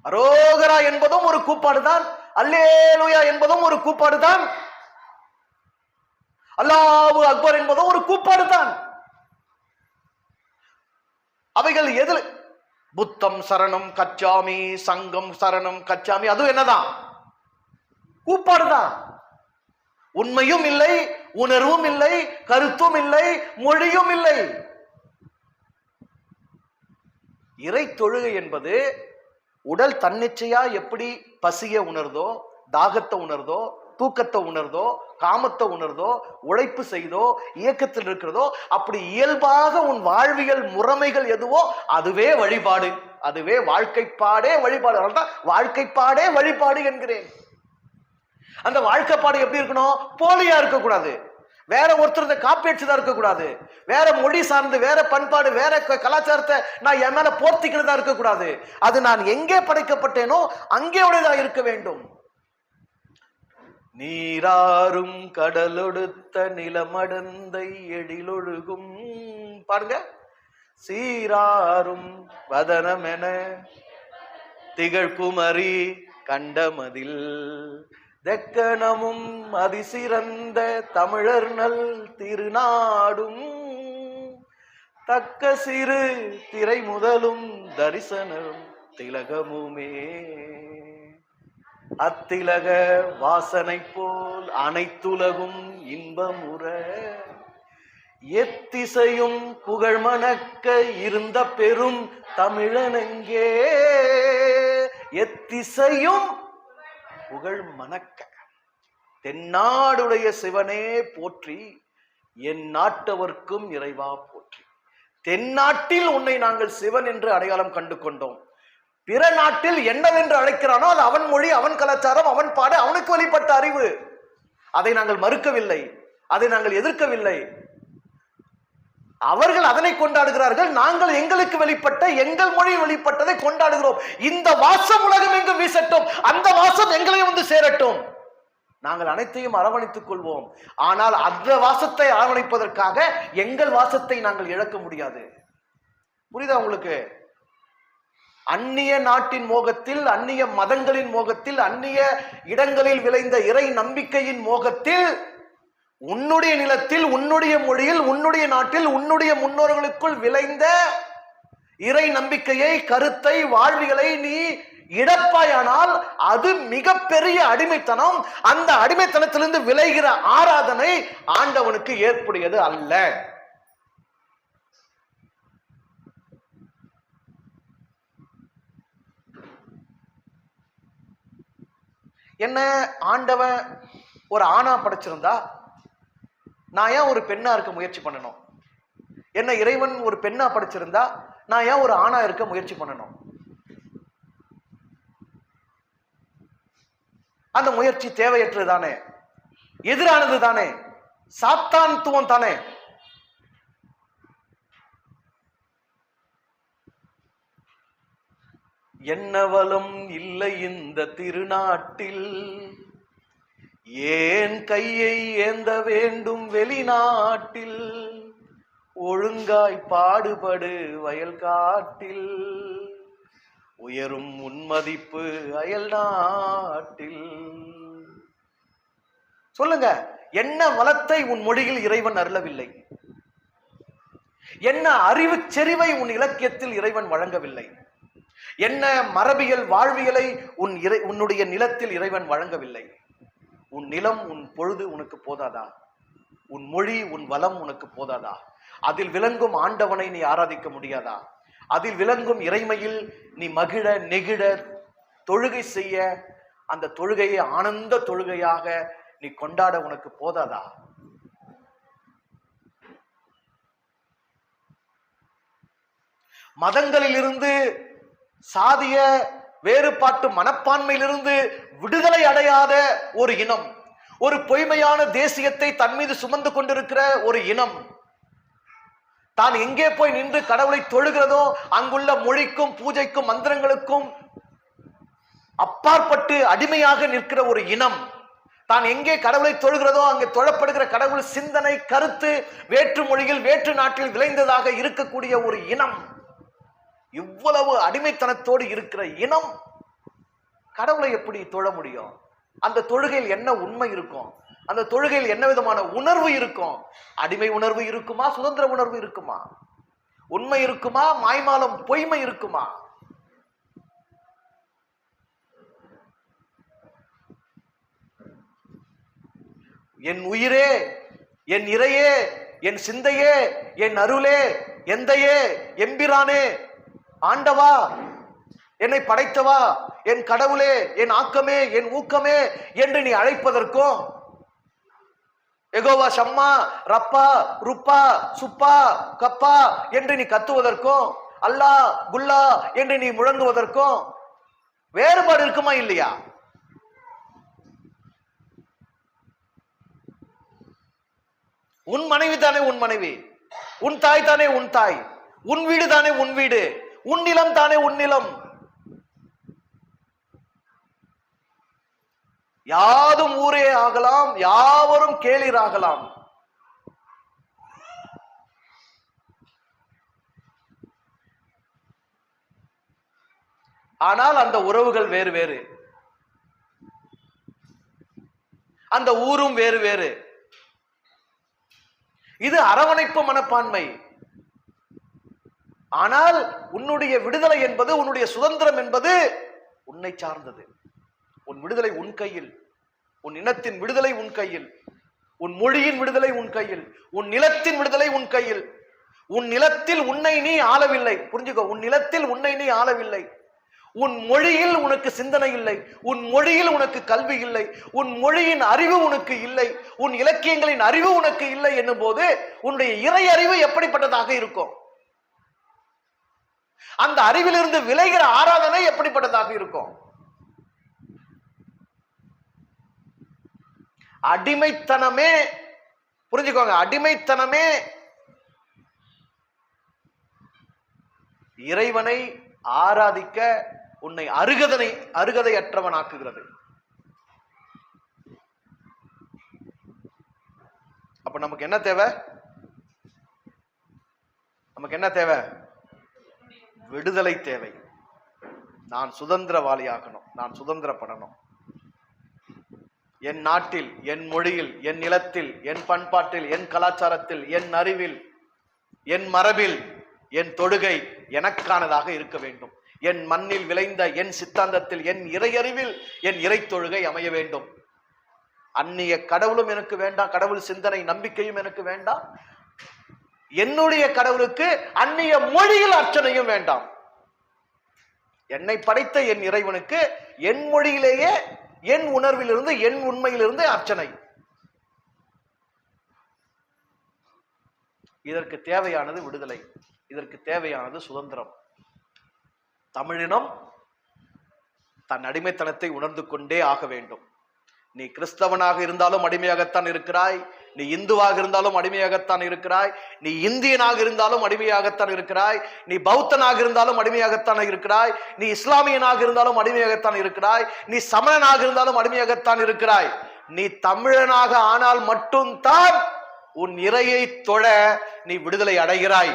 அரோகரா என்பதும் ஒரு கூப்பாடுதான், அல்லேலூயா என்பதும் ஒரு கூப்பாடுதான், அல்லாஹு அக்பர் என்பதும் ஒரு கூப்பாடுதான். அவைகள் எதில்? புத்தம் சரணம் கச்சாமி, சங்கம் சரணம் கச்சாமி, அதுவும் என்னதான்? கூப்பாடுதான். உண்மையும் இல்லை, உணர்வும் இல்லை, கருத்தும் இல்லை, மொழியும் இல்லை. இறை தொழுகை என்பது உடல் தன்னிச்சையா எப்படி பசிய உணர்தோ, தாகத்தை உணர்தோ, தூக்கத்தை உணர்தோ, காமத்தை உணர்தோ, உழைப்பு செய்தோ, இயக்கத்தில் இருக்கிறதோ, அப்படி இயல்பாக உன் வாழ்வியல் முறைமைகள் எதுவோ அதுவே வழிபாடு, அதுவே வாழ்க்கைப்பாடே வழிபாடு. அதனால்தான் வாழ்க்கைப்பாடே வழிபாடு என்கிறேன். அந்த வாழ்க்கைப்பாடு எப்படி இருக்கணும்? போலியா இருக்கக்கூடாது, வேற ஒருத்தர் காப்பி அடிச்சுதான் இருக்கக்கூடாது, வேற மொழி சார்ந்து, வேற பண்பாடு, வேற கலாச்சாரத்தை நான் என் மேல போர்த்திக்கிறதா இருக்கக்கூடாது. அது நான் எங்கே படைக்கப்பட்டேனோ அங்கே உடையதா இருக்க வேண்டும். நீராறும் கடலொடுத்த நிலமடந்தை எழிலொழுகும், பாருங்க, சீராறும் வதனமென திகழ்குமரி கண்டமதில் தெக்கணமும் அதிசிறந்த தமிழர் நல் திருநாடும் தக்க சிறு திரை முதலும் தரிசனம் திலகமுமே அத்திலக வாசனை போல் அனைத்துலகும் இன்பமுற எத்திசையும் புகழ் மணக்க இருந்த பெரும் தமிழனெங்கே, எத்திசையும் புகழ் மணக்க. தென்னாடுடைய சிவனே போற்றி, என் நாட்டவர்க்கும் இறைவா போற்றி. தென்னாட்டில் உன்னை நாங்கள் சிவன் என்று அடையாளம் கண்டு கொண்டோம். பிற நாட்டில் என்னவென்று அழைக்கிறானோ அது அவன் மொழி, அவன் கலாச்சாரம், அவன் பாடு, அவனுக்கு வெளிப்பட்ட அறிவு. அதை நாங்கள் மறுக்கவில்லை, அதை நாங்கள் எதிர்க்கவில்லை. அவர்கள் அதனை கொண்டாடுகிறார்கள், நாங்கள் எங்களுக்கு வெளிப்பட்ட, எங்கள் மொழி வெளிப்பட்டதை கொண்டாடுகிறோம். இந்த வாசம் உலகம் எங்கும் வீசட்டும், அந்த வாசம் எங்களை வந்து சேரட்டும். நாங்கள் அனைத்தையும் அரவணைத்துக் கொள்வோம். ஆனால் அந்த வாசத்தை அரவணைப்பதற்காக எங்கள் வாசத்தை நாங்கள் இழக்க முடியாது. புரியுதா உங்களுக்கு? அந்நிய நாட்டின் மோகத்தில், அந்நிய மதங்களின் மோகத்தில், அந்நிய இடங்களில் விளைந்த இறை நம்பிக்கையின் மோகத்தில், உன்னுடைய நிலத்தில், உன்னுடைய மொழியில், உன்னுடைய நாட்டில், உன்னுடைய முன்னோர்களுக்குள் விளைந்த இறை நம்பிக்கையை, கருத்தை, வாழ்வியலை நீ இழப்பாயானால் அது மிகப்பெரிய அடிமைத்தனம். அந்த அடிமைத்தனத்திலிருந்து விளைகிற ஆராதனை ஆண்டவனுக்கு ஏற்புடையது அல்ல. என்ன ஆண்டவன் ஒரு ஆணா படைச்சிருந்தா நான் ஏன் ஒரு பெண்ணா இருக்க முயற்சி பண்ணணும்? என்ன இறைவன் ஒரு பெண்ணா படைச்சிருந்தா நான் ஏன் ஒரு ஆணா இருக்க முயற்சி பண்ணணும்? அந்த முயற்சி தேவையற்றது தானே, எதிரானது தானே, சாத்தான்துவம் தானே. என்னவளும் இல்லை இந்த திருநாட்டில், ஏன் கையை ஏந்த வேண்டும் வெளிநாட்டில், ஒழுங்காய் பாடுபடு வயல் காட்டில், உயரும் உன்மதிப்பு அயல் நாட்டில். சொல்லுங்க, என்ன வளத்தை உன் மொழியில் இறைவன் அருளவில்லை? என்ன அறிவு செறிவை உன் இலக்கியத்தில் இறைவன் வழங்கவில்லை? என்ன மரபியல் வாழ்வியலை உன்னுடைய நிலத்தில் இறைவன் வழங்கவில்லை? உன் நிலம், உன் பொழுது உனக்கு போதாதா? உன் மொழி, உன் வளம் உனக்கு போதாதா? அதில் விளங்கும் ஆண்டவனை நீ ஆராதிக்க முடியாதா? அதில் விளங்கும் இறைமையில் நீ மகிழ, நெகிழ, தொழுகை செய்ய, அந்த தொழுகையை ஆனந்த தொழுகையாக நீ கொண்டாட உனக்கு போதாதா? மதங்களிலிருந்து, சாதிய வேறுபாட்டு மனப்பான்மையிலிருந்து விடுதலை அடையாத ஒரு இனம், ஒரு பொய்மையான தேசியத்தை தன் மீது சுமந்து கொண்டிருக்கிற ஒரு இனம், தான் எங்கே போய் நின்று கடவுளை தொழுகிறதோ அங்குள்ள மொழிக்கும் பூஜைக்கும் மந்திரங்களுக்கும் அப்பாற்பட்டு அடிமையாக நிற்கிற ஒரு இனம், தான் எங்கே கடவுளை தொழுகிறதோ அங்கே தொழப்படுகிற கடவுள் சிந்தனை, கருத்து வேற்று மொழியில், வேற்று நாட்டில் விளைந்ததாக இருக்கக்கூடிய ஒரு இனம், இவ்வளவு அடிமைத்தனத்தோடு இருக்கிற இனம் கடவுளை எப்படி தொழ முடியும்? அந்த தொழுகையில் என்ன உண்மை இருக்கும்? அந்த தொழுகையில் என்ன விதமான உணர்வு இருக்கும்? அடிமை உணர்வு இருக்குமா? சுதந்திர உணர்வு இருக்குமா? உண்மை இருக்குமா? மாய்மாலம் பொய்மை இருக்குமா? என் உயிரே, என் இறையே, என் சிந்தையே, என் அருளே, எந்தையே, எம்பிரானே, ஆண்டவா, என்னை படைத்தவா, என் கடவுளே, என் ஆக்கமே, என் ஊக்கமே என்று நீ அழைப்பதற்கும், யெகோவா ஷம்மா, ரப்பா, ருப்பா, சுப்பா, கப்பா என்று நீ கத்துவதற்கும், அல்லாஹ், குல்லா என்று நீ முழங்குவதற்கும் வேறுபாடு இருக்குமா இல்லையா? உன் மனைவி தானே உன் மனைவி, உன் தாய் தானே உன் தாய், உன் வீடு தானே உன் வீடு, உன் நிலம் தானே உன் நிலம். யாதும் ஊரே ஆகலாம், யாவரும் கேளிராகலாம். ஆனால் அந்த உறவுகள் வேறு வேறு, அந்த ஊரும் வேறு வேறு. இது அரவணைப்பு மனப்பான்மை. ஆனால் உன்னுடைய விடுதலை என்பது, உன்னுடைய சுதந்திரம் என்பது உன்னை சார்ந்தது. உன் விடுதலை உன் கையில், உன் இனத்தின் விடுதலை உன் கையில், உன் மொழியின் விடுதலை உன் கையில், உன் நிலத்தின் விடுதலை உன் கையில். உன் நிலத்தில் உன்னை நீ ஆளவில்லை, புரிஞ்சுக்கோ. உன் நிலத்தில் உன்னை நீ ஆளவில்லை. உன் மொழியில் உனக்கு சிந்தனை இல்லை, உன் மொழியில் உனக்கு கல்வி இல்லை, உன் மொழியின் அறிவு உனக்கு இல்லை, உன் இலக்கியங்களின் அறிவு உனக்கு இல்லை என்னும் போது உன்னுடைய இறை அறிவு எப்படிப்பட்டதாக இருக்கும்? அந்த அறிவிலிருந்து விளைகிற ஆராதனை எப்படிப்பட்டதாக இருக்கும்? அடிமைத்தனமே, புரிஞ்சுக்கோங்க, அடிமைத்தனமே இறைவனை ஆராதிக்க உன்னை அருகதையற்றவன் ஆக்குகிறது. அப்ப நமக்கு என்ன தேவை? நமக்கு என்ன தேவை? விடுதலை தேவை. நான் சுதந்திரவாளியாகணும், நான் சுதந்திரப்படணும். என் நாட்டில், என் மொழியில், என் நிலத்தில், என் பண்பாட்டில், என் கலாச்சாரத்தில், என் அறிவில், என் மரபில், என் தொழுகை எனக்கானதாக இருக்க வேண்டும். என் மண்ணில் விளைந்த என் சித்தாந்தத்தில், என் இறையறிவில் என் இறை தொழுகை அமைய வேண்டும். அந்நிய கடவுளும் எனக்கு வேண்டாம், கடவுள் சிந்தனை நம்பிக்கையும் எனக்கு வேண்டாம். என்னுடைய கடவுளுக்கு அந்நிய மொழியில் அர்ச்சனையும் வேண்டாம். என்னை படைத்த என் இறைவனுக்கு என் மொழியிலேயே, என் உணர்விலிருந்து, என் உண்மையிலிருந்து அர்ச்சனை. இதற்கு தேவையானது விடுதலை, இதற்கு தேவையானது சுதந்திரம். தமிழினம் தன் அடிமைத்தனத்தை உணர்ந்து கொண்டே ஆக வேண்டும். நீ கிறிஸ்தவனாக இருந்தாலும் அடிமையாகத்தான் இருக்கிறாய், நீ இந்துவாக இருந்தாலும் அடிமையாகத்தான் இருக்கிறாய், நீ இந்தியனாக இருந்தாலும் அடிமையாகத்தான் இருக்கிறாய், நீ பௌத்தனாக இருந்தாலும் அடிமையாகத்தான் இருக்கிறாய், நீ இஸ்லாமியனாக இருந்தாலும் அடிமையாகத்தான் இருக்கிறாய், நீ சமணனாக இருந்தாலும் அடிமையாகத்தான் இருக்கிறாய். நீ தமிழனாக ஆனால் மட்டும்தான் உன் இறையை தொழ நீ விடுதலை அடைகிறாய்.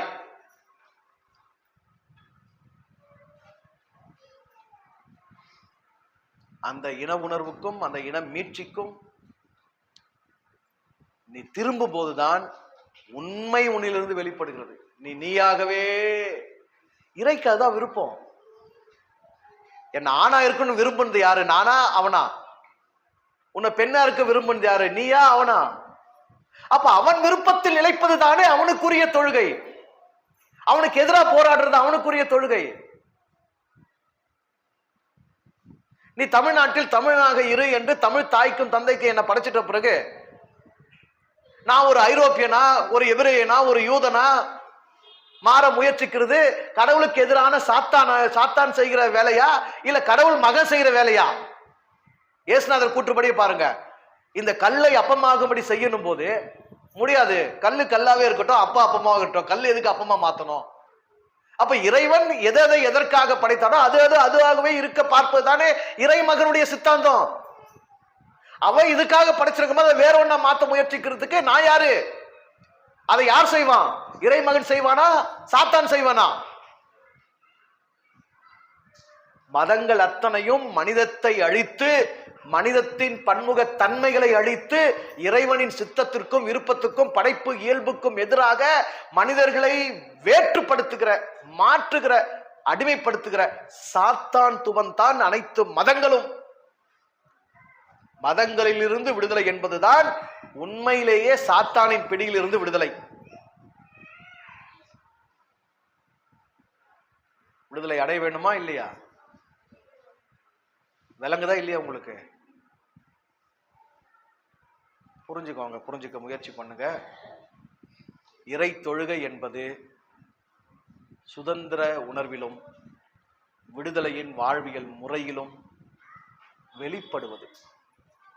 அந்த இன உணர்வுக்கும் அந்த இன மீட்சிக்கும் நீ திரும்பும் போதுதான் உண்மை உன்னிலிருந்து வெளிப்படுகிறது. நீ நீயாகவே, இறைக்கு அதுதான் விருப்பம். என்ன ஆணா இருக்குன்னு விரும்புனது யாரு? நானா அவனா? உன்னை பெண்ணா இருக்க விரும்புனது யாரு? நீயா அவனா? அப்ப அவன் விருப்பத்தில் நிலைப்பது தானே அவனுக்குரிய தொழுகை. அவனுக்கு எதிராக போராடுறது அவனுக்குரிய தொழுகை. நீ தமிழ்நாட்டில் தமிழனாக இரு என்று தமிழ் தாய்க்கும் தந்தைக்கும் என்ன படைச்சிட்ட பிறகு நான் ஒரு ஐரோப்பியனா, ஒரு எபிரேயனா, ஒரு யூதனா மாற முயற்சிக்கிறது கடவுளுக்கு எதிரான சாத்தான் செய்கிற வேலையா, இல்ல கடவுள் மகன் செய்கிற வேலையா? இயேசுநாதர் கூற்றுப்படியே பாருங்க, இந்த கல்லை அப்பமாகும்படி செய்யணும் போது முடியாது. கல்லு கல்லாவே இருக்கட்டும், அப்பா அப்பமா இருக்கட்டும், கல் எதுக்கு அப்பமா மாத்தணும்? அப்ப இறைவன் எதை எதற்காக படைத்தானோ அதுவாகவே இருக்க பார்ப்பது தானே இறை மகனுடைய சித்தாந்தம். அவன் இதுக்காக படைச்சிருக்கும் போது வேற ஒண்ணா மாத்த முயற்சிக்கிறதுக்கு நான் யாரு? அதை யார் செய்வான்? இறை மகன் செய்வானா, சாத்தான் செய்வானா? மதங்கள் அத்தனையும் மனிதத்தை அழித்து, மனிதத்தின் பன்முக தன்மைகளை அழித்து, இறைவனின் சித்தத்திற்கும் விருப்பத்துக்கும் படைப்பு இயல்புக்கும் எதிராக மனிதர்களை வேற்றுப்படுத்துகிற, மாற்றுகிற, அடிமைப்படுத்துகிற சாத்தான் துவன்தான் அனைத்து மதங்களும். மதங்களிலிருந்து விடுதலை என்பதுதான் உண்மையிலேயே சாத்தானின் பிடியில் இருந்து விடுதலை. விடுதலை அடைய வேண்டுமா இல்லையா? விளங்குதா இல்லையா உங்களுக்கு? புரிஞ்சுக்கோங்க, புரிஞ்சுக்க முயற்சி பண்ணுங்க. இறை தொழுகை என்பது சுதந்திர உணர்விலும் விடுதலையின் வாழ்வியல் முறையிலும் வெளிப்படுவது.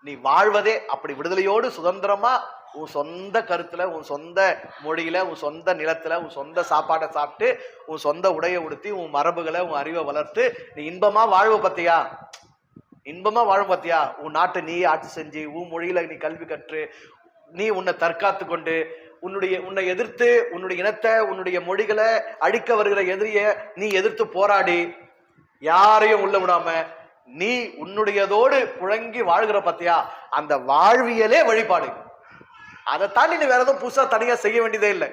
நீ வாழ்வதே அப்படி விடுதலையோடு சுதந்திரமா உன் சொந்த கருத்துல, உன் சொந்த மொழியில, உன் சொந்த நிலத்துல, உன் சொந்த சாப்பாடை சாப்பிட்டு, உன் சொந்த உடையை உடுத்தி, உன் மரபுகளை, உன் அறிவை வளர்த்து நீ இன்பமா வாழ்வ பத்தியா? இன்பமா வாழும் பத்தியா? உன் நாட்டை நீ ஆட்சி செஞ்சு, உன் மொழியில நீ கல்வி கற்று, நீ உன்னை தற்காத்து கொண்டு, உன்னை எதிர்த்து, உன்னுடைய இனத்தை, உன்னுடைய மொழிகளை அழிக்க வருகிற எதிரிய நீ எதிர்த்து போராடி யாரையும் உள்ள விடாம நீ உன்னுடையதோடு புழங்கி வாழ்கிற பத்தியா? அந்த வாழ்வியலே வழிபாடு. அதை தாண்டி நீ வேற எதுவும் புதுசா தனியா செய்ய வேண்டியதே இல்லை.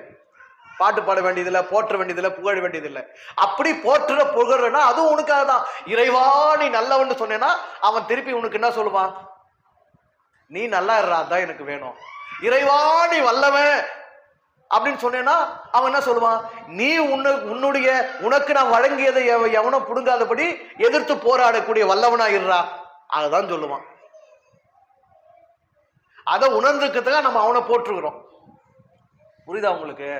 பாட்டு பாட வேண்டியதில்லை, போற்ற வேண்டியதில்லை, புகழ வேண்டியதில்லை. அப்படி போற்றுற புகழனா அதுவும் உனக்காக தான். இறைவா நீ நல்லவன் சொன்னேன்னா அவன் திருப்பி உனக்கு என்ன சொல்லுவான்? நீ நல்லா இருறாதான் எனக்கு வேணும். இறைவா நீ வல்லவன் அப்படின்னு சொன்னேன்னா அவன் என்ன சொல்லுவான்? நீ உன்னுடைய உனக்கு நான் வழங்கியதை எவனும் புடுங்காதபடி எதிர்த்து போராடக்கூடிய வல்லவனா இருறா, அதுதான் சொல்லுவான். அதை உணர்ந்துக்கிறதுக்காக நம்ம அவனை போற்றுகிறோம். புரியுதா உங்களுக்கு?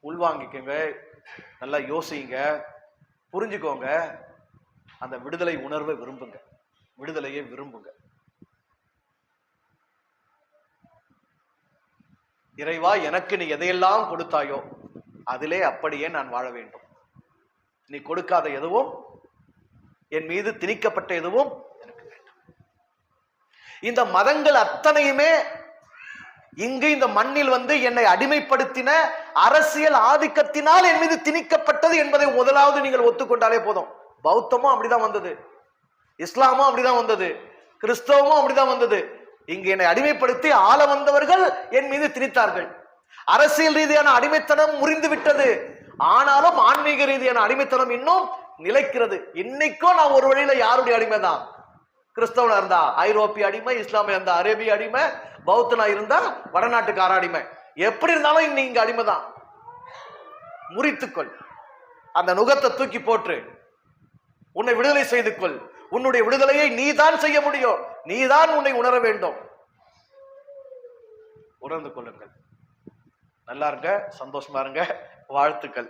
உள்வாங்கிக்கங்க, நல்லா யோசிங்க, புரிஞ்சுக்கோங்க. அந்த விடுதலை உணர்வை விரும்புங்க, விடுதலையை விரும்புங்க. இறைவா எனக்கு நீ எதையெல்லாம் கொடுத்தாயோ அதிலே அப்படியே நான் வாழ வேண்டும். நீ கொடுக்காத எதுவும், என் மீது திணிக்கப்பட்ட எதுவும் எனக்கு வேண்டும். இந்த மதங்கள் அத்தனையுமே இங்கு இந்த மண்ணில் என்னை அடிமைப்படுத்தின அரசியல் ஆதிக்கத்தினால் என் மீது திணிக்கப்பட்டது என்பதை முதலாவது நீங்கள் ஒத்துக்கொண்டாலே போதும். பௌத்தமும் அப்படிதான் வந்தது, இஸ்லாமும் அப்படிதான் வந்தது, கிறிஸ்தவமும் அப்படிதான் வந்தது. இங்கு என்னை அடிமைப்படுத்தி ஆள வந்தவர்கள் என் மீது திணித்தார்கள். அரசியல் ரீதியான அடிமைத்தனம் முறிந்து விட்டது, ஆனாலும் ஆன்மீக ரீதியான அடிமைத்தனம் இன்னும் நிலைக்கிறது. இன்னைக்கும் நான் ஒரு வழியில யாருடைய அடிமை தான்? கிறிஸ்தவனா இருந்தா ஐரோப்பிய அடிமை, இஸ்லாமிய இருந்தா அரேபிய அடிமை, பௌத்தனா இருந்தா வடநாட்டுக்கார அடிமை. எப்படி இருந்தாலும் இன்னைக்கு அடிமை தான். முறித்துக்கொள், அந்த நுகத்தை தூக்கி போட்டு உன்னை விடுதலை செய்து கொள். உன்னுடைய விடுதலையை நீதான் செய்ய முடியும், நீதான் உன்னை உணர வேண்டும். உணர்ந்து கொள்ளுங்கள். நல்லா இருங்க, சந்தோஷமா இருங்க. வாழ்த்துக்கள்.